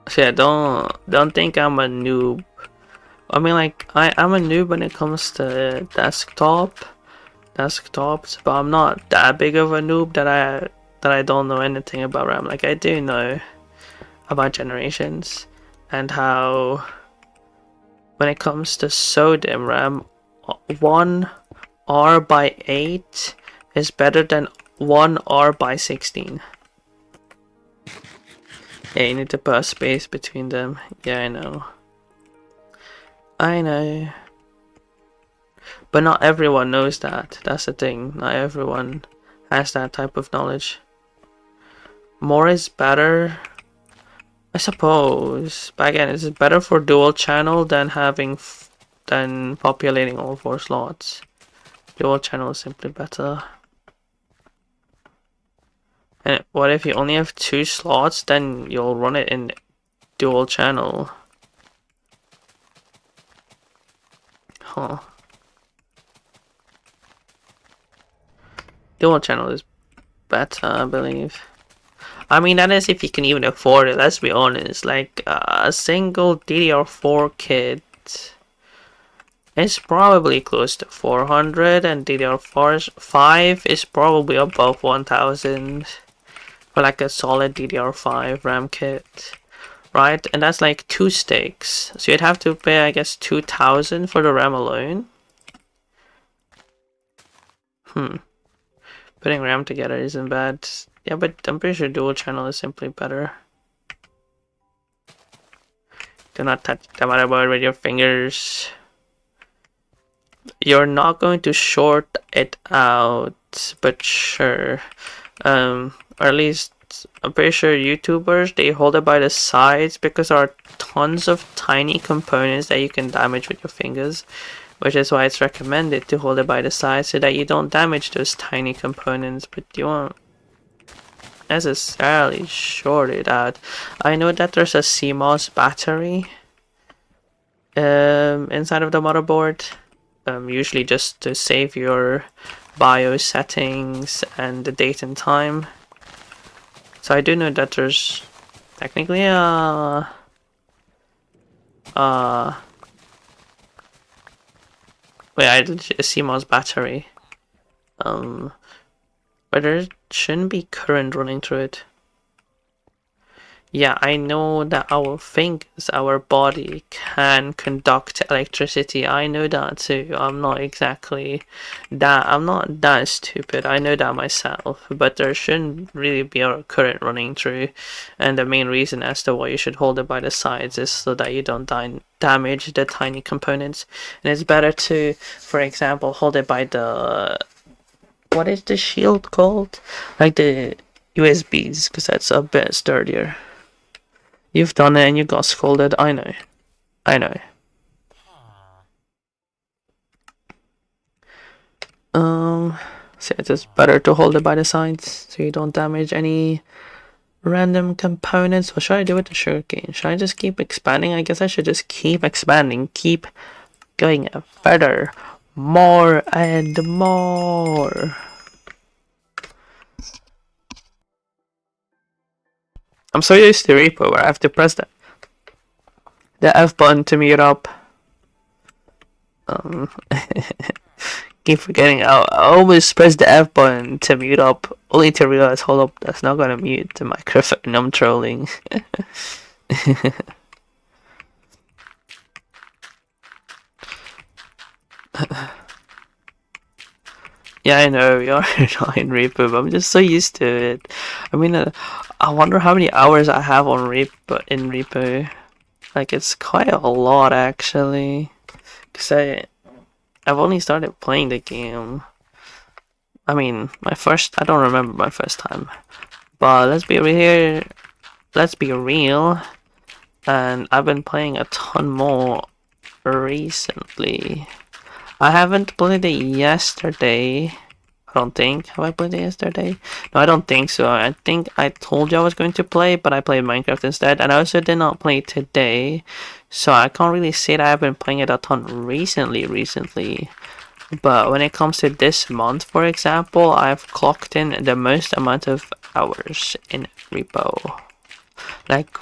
So yeah, don't think I'm a noob. I mean, like, I'm a noob when it comes to desktops, but I'm not that big of a noob that I don't know anything about RAM. Like, I do know about generations and how when it comes to sodium RAM, 1R/8 is better than 1R/16. Yeah, you need to put a space between them. Yeah, I know. But not everyone knows that. That's the thing. Not everyone has that type of knowledge. More is better, I suppose. But again, is it better for dual channel than than populating all 4 slots? Dual channel is simply better. And what if you only have 2 slots? Then you'll run it in dual channel. Huh. Dual channel is better, I believe. I mean, that is if you can even afford it, let's be honest. Like, a single DDR4 kit is probably close to 400, and DDR5 is probably above 1000 for like a solid DDR5 RAM kit, right? And that's like 2 sticks. So you'd have to pay, I guess, 2000 for the RAM alone. Putting RAM together isn't bad. Yeah, but I'm pretty sure dual channel is simply better. Do not touch the motherboard with your fingers. You're not going to short it out, but sure. Or at least I'm pretty sure YouTubers, they hold it by the sides because there are tons of tiny components that you can damage with your fingers, which is why it's recommended to hold it by the sides so that you don't damage those tiny components, but you won't necessarily short it out. I know that there's a CMOS battery inside of the motherboard, usually just to save your BIOS settings and the date and time. So I do know that there's technically a CMOS battery, but there shouldn't be current running through it. Yeah, I know that our fingers, our body can conduct electricity. I know that too. I'm not that stupid. I know that myself. But there shouldn't really be a current running through. And the main reason as to why you should hold it by the sides is so that you don't damage the tiny components. And it's better to, for example, hold it by the... What is the shield called? Like the USBs, because that's a bit sturdier. You've done it and you got scolded. I know. So it is better to hold it by the sides so you don't damage any random components. What should I do with the sugarcane? Should I just keep expanding? I guess I should just keep expanding. Keep going further. More and more. I'm so used to repo where I have to press the F button to mute up. Keep forgetting. I always press the F button to mute up, only to realize, hold up, that's not gonna mute the microphone. I'm trolling. Yeah, I know, you're not in repo, but I'm just so used to it. I mean, I wonder how many hours I have on repo. Like, it's quite a lot, actually. Because I've only started playing the game. I mean, I don't remember my first time. But let's be real. And I've been playing a ton more recently. I haven't played it yesterday. I don't think. Have I played it yesterday? No, I don't think so. I think I told you I was going to play, but I played Minecraft instead. And I also did not play today. So I can't really say that I've been playing it a ton recently. But when it comes to this month, for example, I've clocked in the most amount of hours in repo. Like,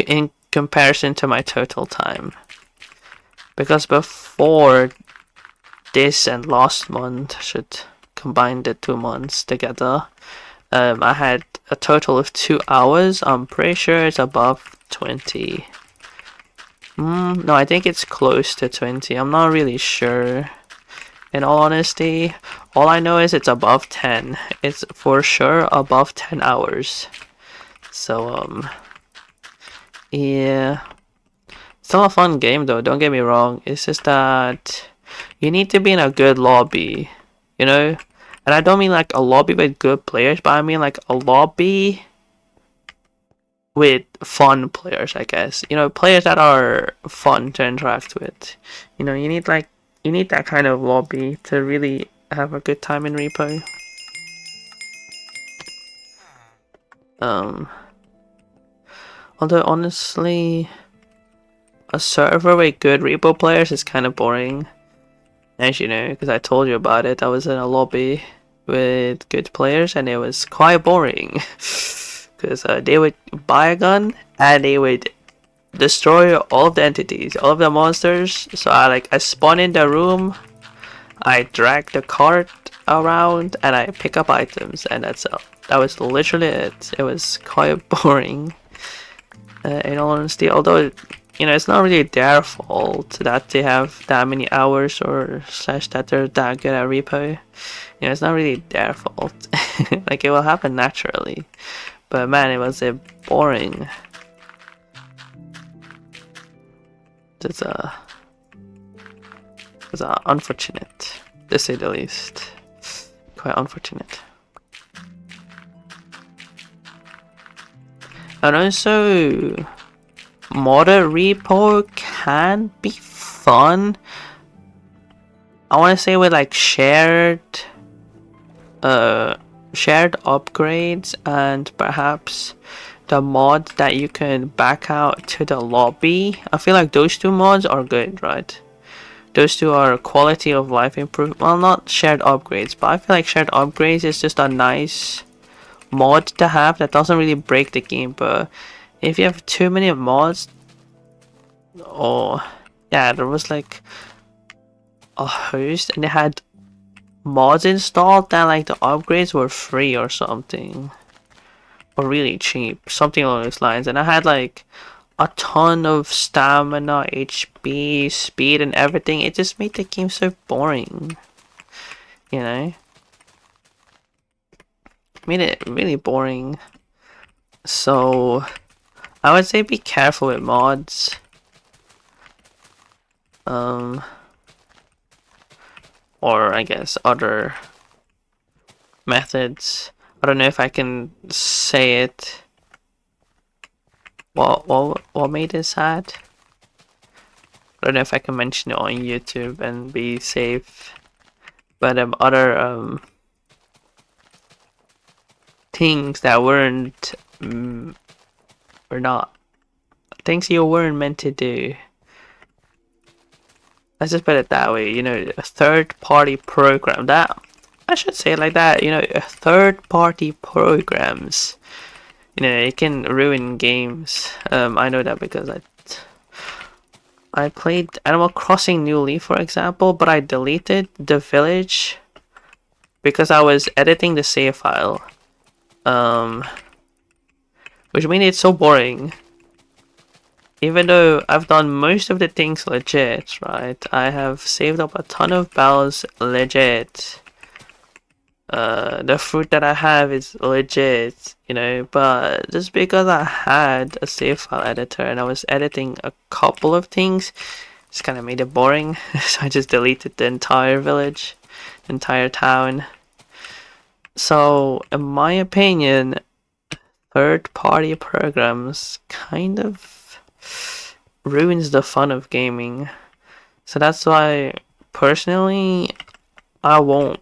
in comparison to my total time. Because before this and last month, I should combine the 2 months together, I had a total of 2 hours. I'm pretty sure it's above 20. No, I think it's close to 20. I'm not really sure. In all honesty, all I know is it's above 10. It's for sure above 10 hours. So, yeah. Still a fun game though, don't get me wrong. It's just that you need to be in a good lobby, you know? And And I don't mean like a lobby with good players, but I mean like a lobby with fun players, I guess. You know, players that are fun to interact with. You know, you need that kind of lobby to really have a good time in repo. Although honestly, a server with good repo players is kind of boring. As you know, because I told you about it, I was in a lobby with good players and it was quite boring. Because they would buy a gun and they would destroy all of the entities, all of the monsters. So I spawn in the room, I drag the cart around, and I pick up items, and that was literally it. It was quite boring, in all honesty. Although, you know, it's not really their fault that they have that many hours or slash that they're that good at repo. You know, it's not really their fault. Like, it will happen naturally. But man, it was boring. It's unfortunate, to say the least. Quite unfortunate. And also, modded repo can be fun. I want to say with like shared upgrades and perhaps the mod that you can back out to the lobby. I feel like those two mods are good, right? Those two are quality of life improvement. Well, not shared upgrades, but I feel like shared upgrades is just a nice mod to have that doesn't really break the game. But if you have too many mods, oh yeah, there was like a host and they had mods installed that like the upgrades were free or something, or really cheap, something along those lines. And I had like a ton of stamina, HP, speed, and everything. It just made the game so boring, you know. Made it really boring. So I would say be careful with mods. Or I guess other methods. I don't know if I can say it. What made it sad? I don't know if I can mention it on YouTube and be safe. But other things that weren't or not things you weren't meant to do. Let's just put it that way, you know, a third-party program. That I should say it like that, you know, third-party programs. You know, it can ruin games. I know that because I played Animal Crossing New Leaf, for example, but I deleted the village because I was editing the save file. Which made it so boring. Even though I've done most of the things legit, right? I have saved up a ton of bells legit. The fruit that I have is legit, you know, but just because I had a save file editor and I was editing a couple of things, just kind of made it boring. So I just deleted the entire village, the entire town. So, in my opinion, third-party programs kind of ruins the fun of gaming. So that's why, personally, I won't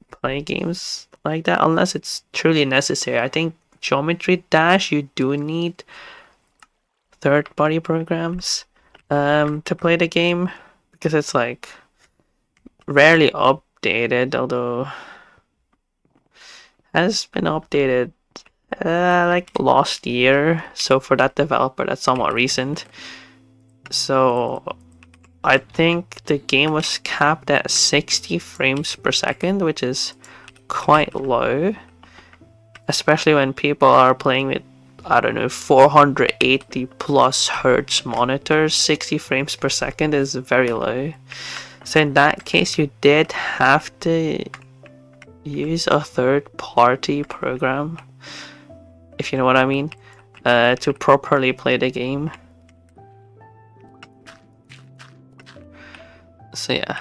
play games like that unless it's truly necessary. I think Geometry Dash, you do need third-party programs to play the game because it's like rarely updated, although has been updated like last year. So for that developer, that's somewhat recent. So I think the game was capped at 60 frames per second, which is quite low, especially when people are playing with, I don't know, 480 plus hertz monitors. 60 frames per second is very low. So in that case, you did have to use a third-party program, if you know what I mean, to properly play the game. So yeah,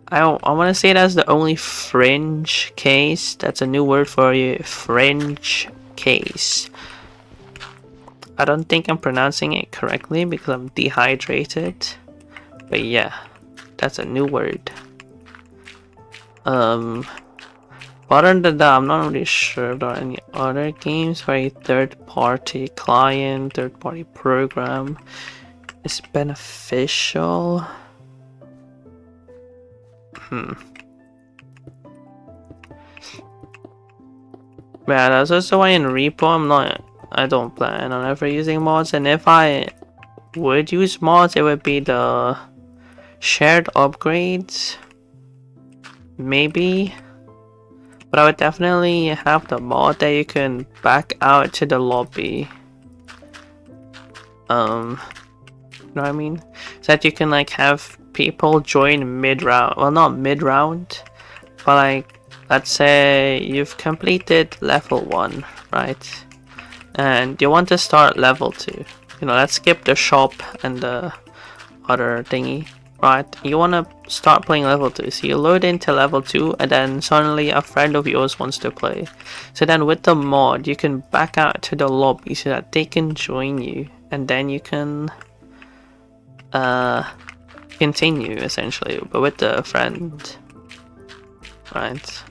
I want to say that's the only fringe case. That's a new word for you. Fringe case. I don't think I'm pronouncing it correctly because I'm dehydrated. But yeah, that's a new word. Other than that, I'm not really sure if there are any other games where a third-party client, third-party program is beneficial. Yeah, that's also why in Repo I don't plan on ever using mods, and if I would use mods, it would be the shared upgrades, maybe. But I would definitely have the mod that you can back out to the lobby. You know what I mean? So that you can like have people join mid-round. Well, not mid-round, but like, let's say you've completed level 1, right? And you want to start level 2. You know, let's skip the shop and the other thingy. Right, you want to start playing level 2, so you load into level 2 and then suddenly a friend of yours wants to play. So then with the mod you can back out to the lobby so that they can join you, and then you can continue essentially, but with the friend. Right.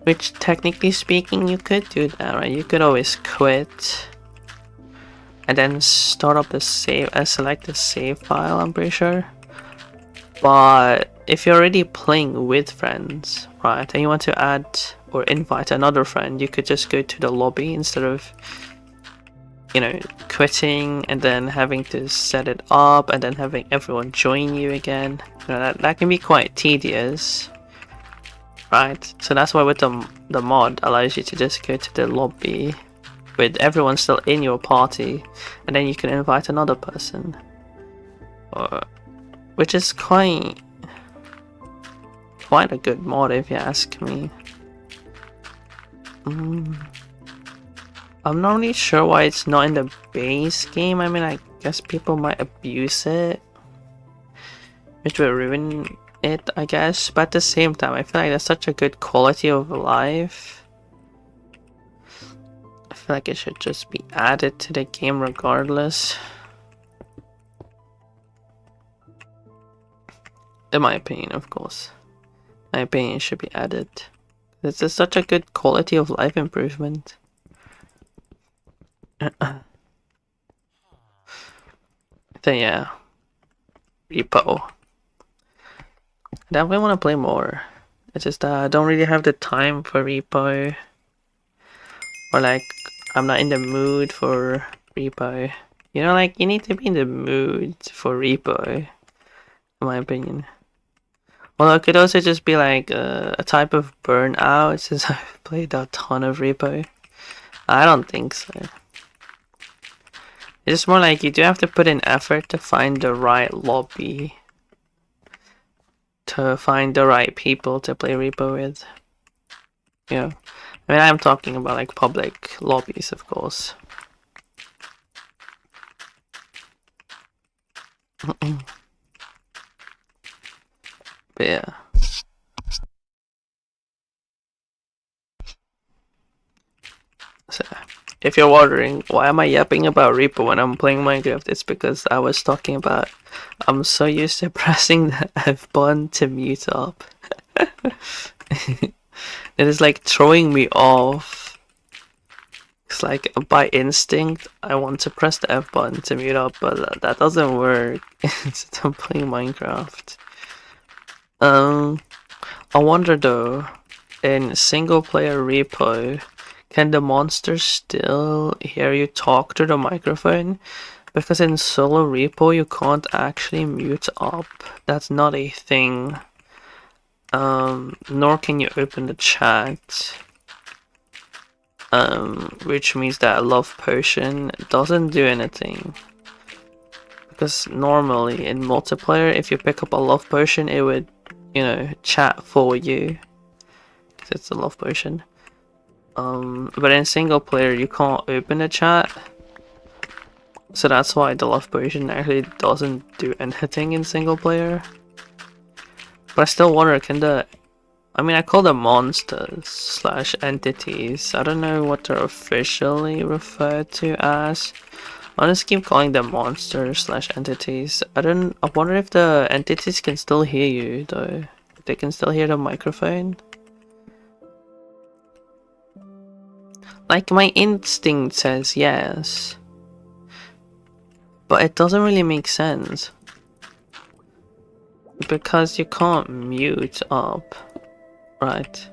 Which technically speaking you could do that, right? You could always quit and then start up the save and select the save file, I'm pretty sure. But if you're already playing with friends, right, and you want to add or invite another friend, you could just go to the lobby instead of, you know, quitting and then having to set it up and then having everyone join you again. You know, that can be quite tedious, right? So that's why with the mod allows you to just go to the lobby with everyone still in your party, and then you can invite another person, which is quite a good mod if you ask me. I'm not really sure why it's not in the base game. I mean, I guess people might abuse it, which will ruin it, I guess, but at the same time I feel like that's such a good quality of life. I feel like it should just be added to the game regardless. In my opinion, of course. My opinion should be added. It's just such a good quality of life improvement. Then yeah. Repo. I definitely want to play more. It's just that I don't really have the time for Repo. Or like, I'm not in the mood for Repo. You know, like, you need to be in the mood for Repo, in my opinion. Well, it could also just be like a type of burnout since I've played a ton of Repo. I don't think so. It's more like you do have to put in effort to find the right lobby. To find the right people to play Repo with. Yeah. I mean, I'm talking about like public lobbies, of course. But yeah. So, if you're wondering why am I yapping about Repo when I'm playing Minecraft, it's because I was talking about I'm so used to pressing the F button to mute up. It is like throwing me off. It's like by instinct I want to press the F button to mute up, but that doesn't work. I'm playing Minecraft. I wonder though, in single player Repo, can the monsters still hear you talk to the microphone? Because in solo Repo you can't actually mute up. That's not a thing. Nor can you open the chat. Which means that a love potion doesn't do anything. Because normally in multiplayer, if you pick up a love potion, it would, you know, chat for you. Because it's a love potion. But in single player, you can't open the chat. So that's why the love potion actually doesn't do anything in single player. But I still wonder, can the... I mean, I call them monsters slash entities. I don't know what they're officially referred to as. I'll just keep calling them monsters slash entities. I wonder if the entities can still hear you though. They can still hear the microphone. Like, my instinct says yes. But it doesn't really make sense. Because you can't mute up. Right.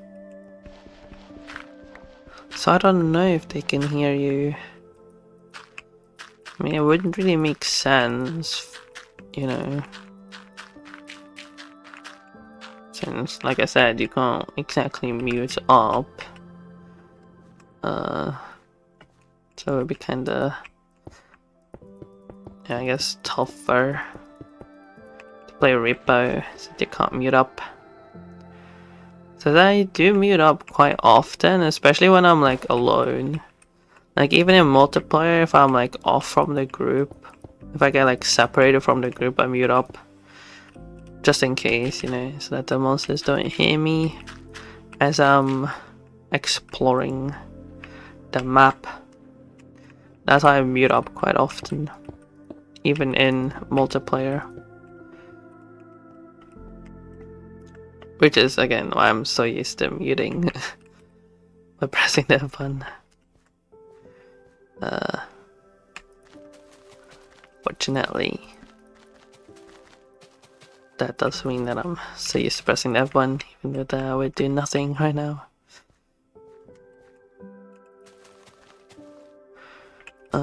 So I don't know if they can hear you. I mean, it wouldn't really make sense, you know. Since, like I said, you can't exactly mute up. So it would be kinda... yeah, I guess tougher to play Repo since you can't mute up. So I do mute up quite often, especially when I'm like alone. Like even in multiplayer, if I'm like off from the group, if I get like separated from the group, I mute up. Just in case, you know, so that the monsters don't hear me as I'm exploring the map. That's why I mute up quite often, even in multiplayer. Which is, again, why I'm so used to muting by pressing that button. Fortunately, that does mean that I'm so used to pressing that button, even though I would do nothing right now. I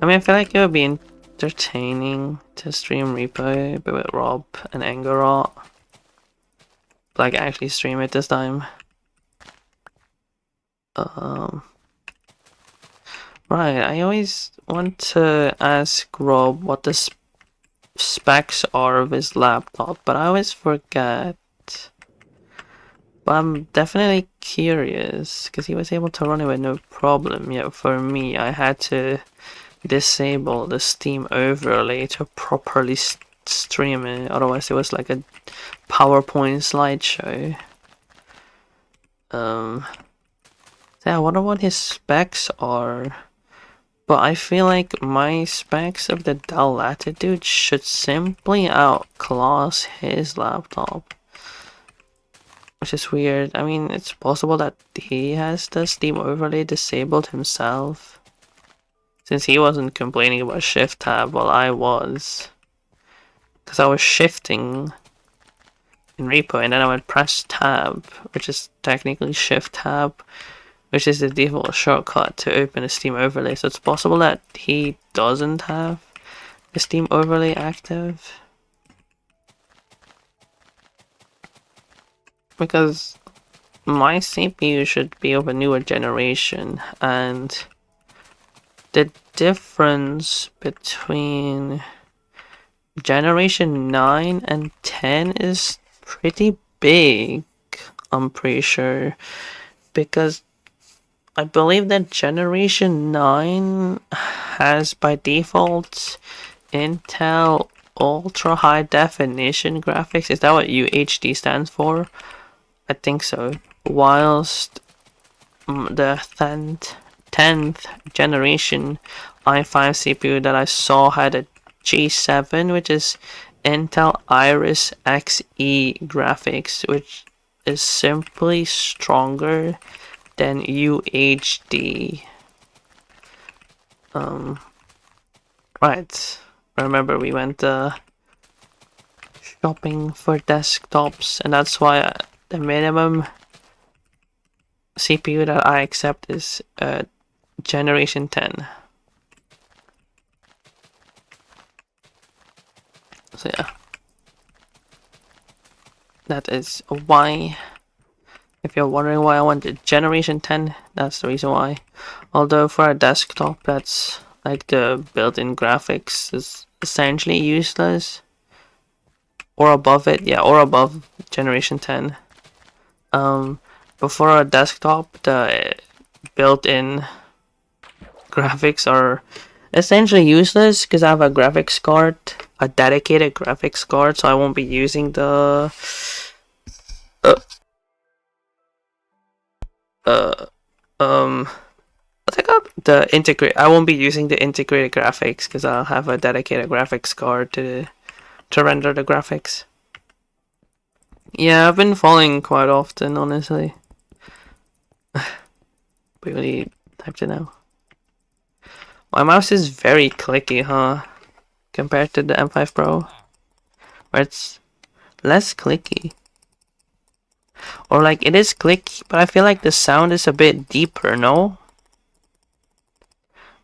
mean, I feel like it would be entertaining to stream Repo, but with Rob and Angerot. Like, actually stream it this time. Right, I always want to ask Rob what the specs are of his laptop, but I always forget. But I'm definitely curious, because he was able to run it with no problem, yet for me, I had to disable the Steam overlay to properly stream it, otherwise it was like a PowerPoint slideshow. Yeah, I wonder what his specs are. But I feel like my specs of the Dell Latitude should simply outclass his laptop. Which is weird. I mean, it's possible that he has the Steam overlay disabled himself. Since he wasn't complaining about Shift Tab while I was. Because I was shifting in Repo and then I would press Tab, which is technically Shift Tab, which is the default shortcut to open a Steam overlay. So it's possible that he doesn't have the Steam overlay active. Because my CPU should be of a newer generation, and the difference between generation 9 and 10 is pretty big, I'm pretty sure, because I believe that generation 9 has by default Intel Ultra High Definition graphics. Is that what UHD stands for? I think so. Whilst the 10th generation i5 CPU that I saw had a G7, which is Intel Iris Xe graphics, which is simply stronger than UHD. Right. Remember we went shopping for desktops, and that's why the minimum CPU that I accept is generation 10. So yeah, that is why. If you're wondering why I wanted generation 10, that's the reason why. Although for a desktop, that's like the built-in graphics is essentially useless. Or above it, yeah, or above generation 10. But for a desktop, the built-in graphics are essentially useless because I have a graphics card. a dedicated graphics card, so I won't be using the what's it called? The integrate. I won't be using the integrated graphics because I'll have a dedicated graphics card to render the graphics. Yeah, I've been falling quite often, honestly. We really typed it now. My mouse is very clicky, huh? Compared to the M5 Pro, where it's less clicky. Or like it is clicky, but I feel like the sound is a bit deeper, no?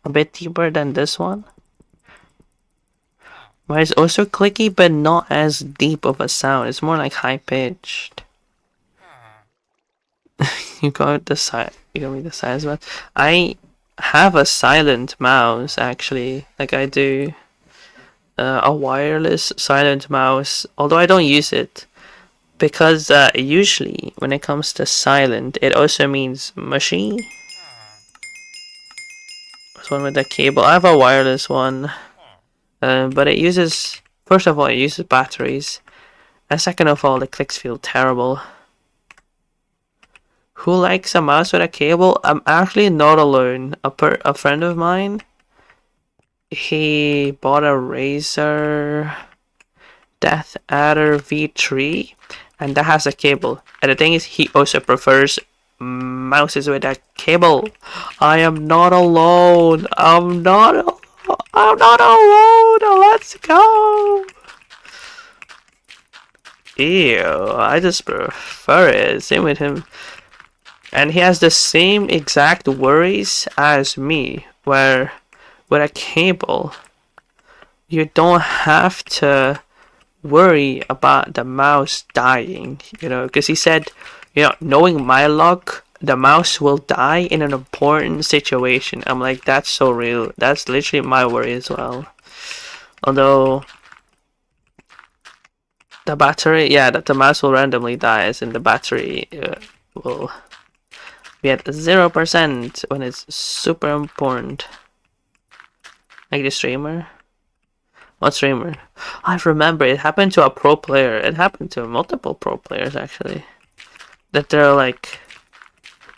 A bit deeper than this one. But it's also clicky, but not as deep of a sound. It's more like high pitched. You got the side. You got me the size one. I have a silent mouse actually. Like I do a wireless silent mouse. Although I don't use it because usually when it comes to silent, it also means mushy. This one with the cable. I have a wireless one, but it uses. First of all, it uses batteries, and second of all, the clicks feel terrible. Who likes a mouse with a cable? I'm actually not alone. A friend of mine, he bought a Razer Death Adder V3, and that has a cable. And the thing is, he also prefers mouses with a cable. I am not alone. I'm not alone. Let's go. Ew, I just prefer it. Same with him. And he has the same exact worries as me, where with a cable, you don't have to worry about the mouse dying, you know, because he said, you know, knowing my luck, the mouse will die in an important situation. I'm like, that's so real. That's literally my worry as well. Although the battery, yeah, that the mouse will randomly die, as in the battery will be at 0% when it's super important. Like the streamer. What streamer? I remember it happened to a pro player. It happened to multiple pro players actually. That they're like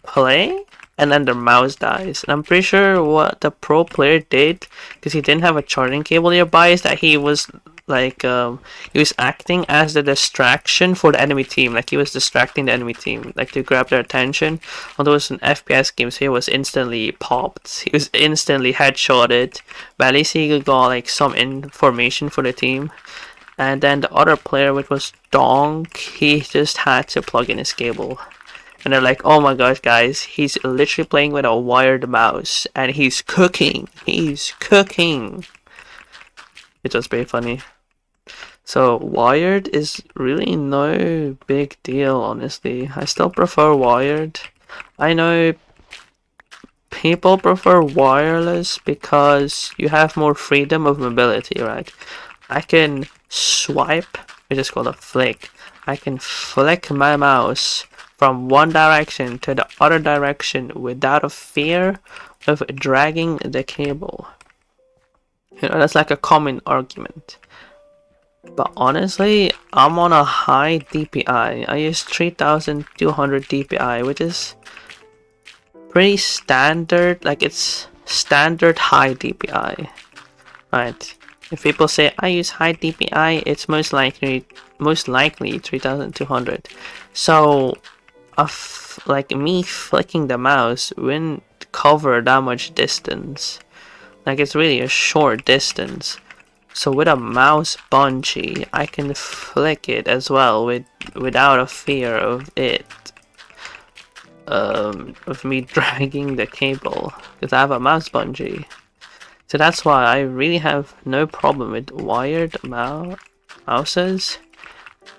playing and then their mouse dies. And I'm pretty sure what the pro player did, because he didn't have a charging cable nearby, is that he was like he was acting as the distraction for the enemy team. Like he was distracting the enemy team, like to grab their attention. Although it was an FPS game, so he was instantly popped. He was instantly headshotted. But at least he got like some information for the team. And then the other player, which was Donk, he just had to plug in his cable. And they're like, oh my gosh, guys, he's literally playing with a wired mouse and he's cooking. He's cooking. It was very funny. So wired is really no big deal, honestly. I still prefer wired. I know people prefer wireless because you have more freedom of mobility, right? I can swipe, which is called a flick. I can flick my mouse from one direction to the other direction without a fear of dragging the cable. You know, that's like a common argument. But honestly, I'm on a high DPI. I use 3200 DPI, which is pretty standard. Like it's standard high DPI, right? If people say I use high DPI, it's most likely 3200. So, like me flicking the mouse wouldn't cover that much distance. Like it's really a short distance. So with a mouse bungee, I can flick it as well without a fear of it, of me dragging the cable, because I have a mouse bungee. So that's why I really have no problem with wired mouses.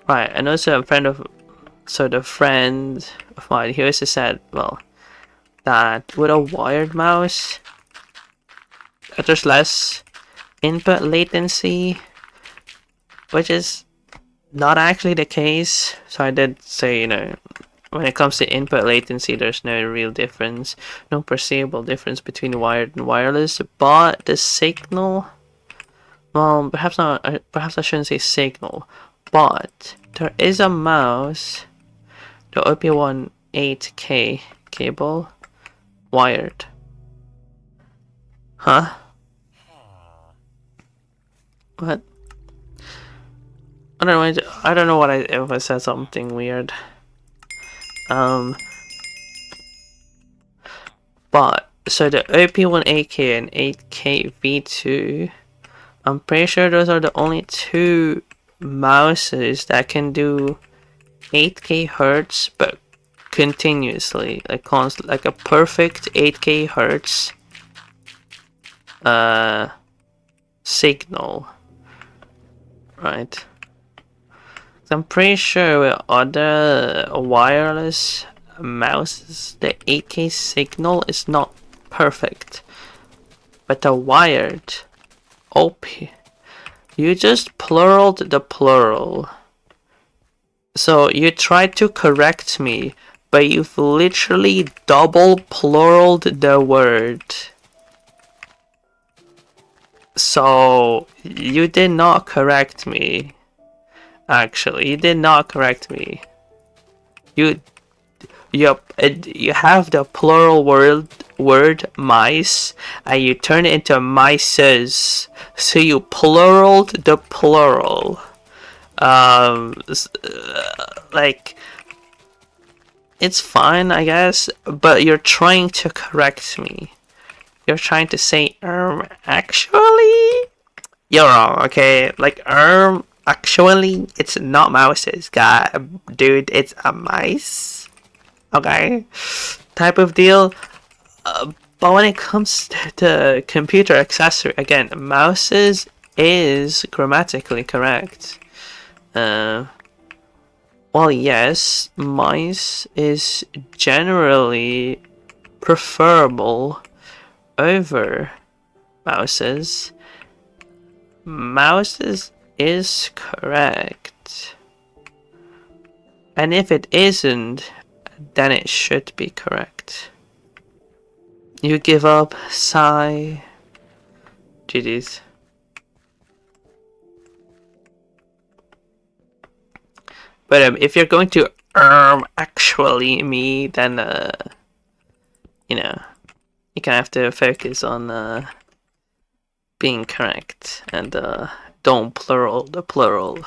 Right, and also a friend of, so the friend of mine, he also said, well, that with a wired mouse, there's less input latency, which is not actually the case. So I did say, you know, when it comes to input latency, there's no real difference, no perceivable difference between wired and wireless, but the signal Well, perhaps not. Perhaps I shouldn't say signal, but there is a mouse, the OP1 8K cable, wired. Huh? What? I don't know. I don't know what if I said something weird. But so the OP1 8K and 8K V2, I'm pretty sure those are the only two mouses that can do 8K hertz, but continuously, like a perfect 8K hertz signal, right? I'm pretty sure with other wireless mouses, the 8K signal is not perfect, but the wired OP, you just pluraled the plural. So you tried to correct me, but you've literally double pluraled the word. So you did not correct me. Actually, you did not correct me. You have the plural word mice, and you turn it into mices. So you pluraled the plural. Like, it's fine, I guess, but you're trying to correct me. You're trying to say, actually, you're wrong, okay? Like, actually, it's not mouses, guy, dude, it's a mice, okay? Type of deal. But when it comes to computer accessory, again, mouses is grammatically correct. Well, yes, mice is generally preferable over mouses. Mouses is correct. And if it isn't, then it should be correct. You give up, sigh. GG's. But if you're going to actually me, then you know, you kind of have to focus on being correct and don't plural the plural.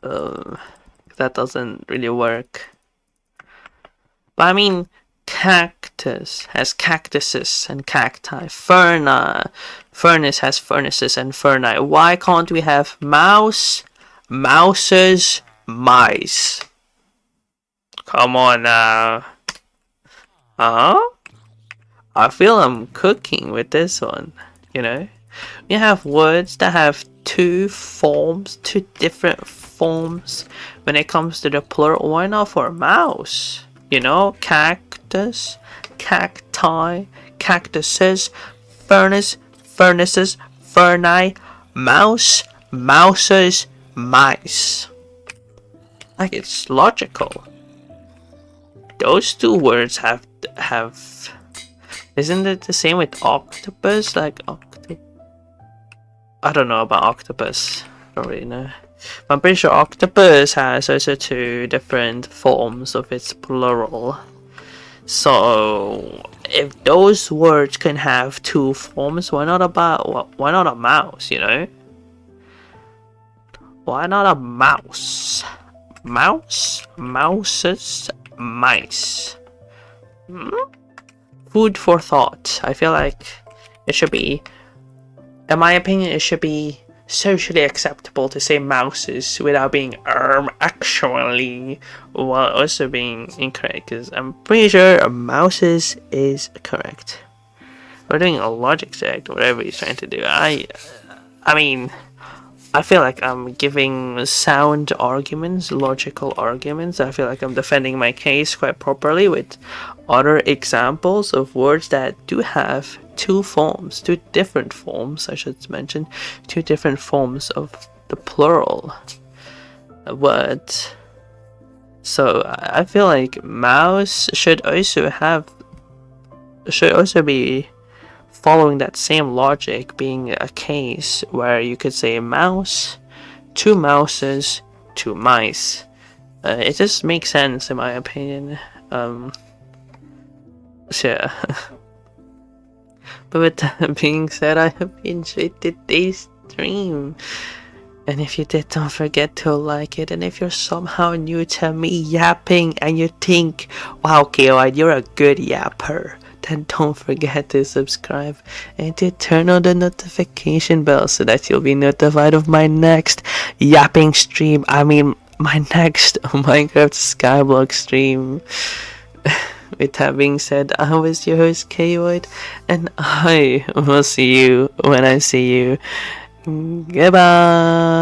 That doesn't really work. But I mean, cactus has cactuses and cacti. Furnace has furnaces and ferni. Why can't we have mouse, mouses, mice? Come on now. I feel I'm cooking with this one, you know? You have words that have two different forms when it comes to the plural. Why not for mouse? You know, cactus, cacti, cactuses, furnace, furnaces, ferni, mouse, mouses, mice. Like, it's logical. Those two words have isn't it the same with octopus? Like I don't know about octopus. I don't really know. But I'm pretty sure octopus has also two different forms of its plural. So if those words can have two forms, why not a mouse, you know? Why not a mouse? Mouse, mouses, mice. Food for thought. I feel like it should be, in my opinion, it should be socially acceptable to say mouses without being actually, while also being incorrect, because I'm pretty sure mouses is correct. We're doing a logic check, whatever he's trying to do. I mean, I feel like I'm giving sound arguments, logical arguments. I feel like I'm defending my case quite properly with other examples of words that do have two different forms, I should mention, two different forms of the plural word. So I feel like mouse should also be following that same logic being a case where you could say mouse, two mouses, two mice. It just makes sense in my opinion. So yeah. But with that being said, I hope you enjoyed today's stream. And if you did, don't forget to like it. And if you're somehow new to me yapping and you think, wow, KY, you're a good yapper, then don't forget to subscribe and to turn on the notification bell so that you'll be notified of my next yapping stream. I mean, my next Minecraft Skyblock stream. With that being said, I was your host, KY, and I will see you when I see you. Goodbye.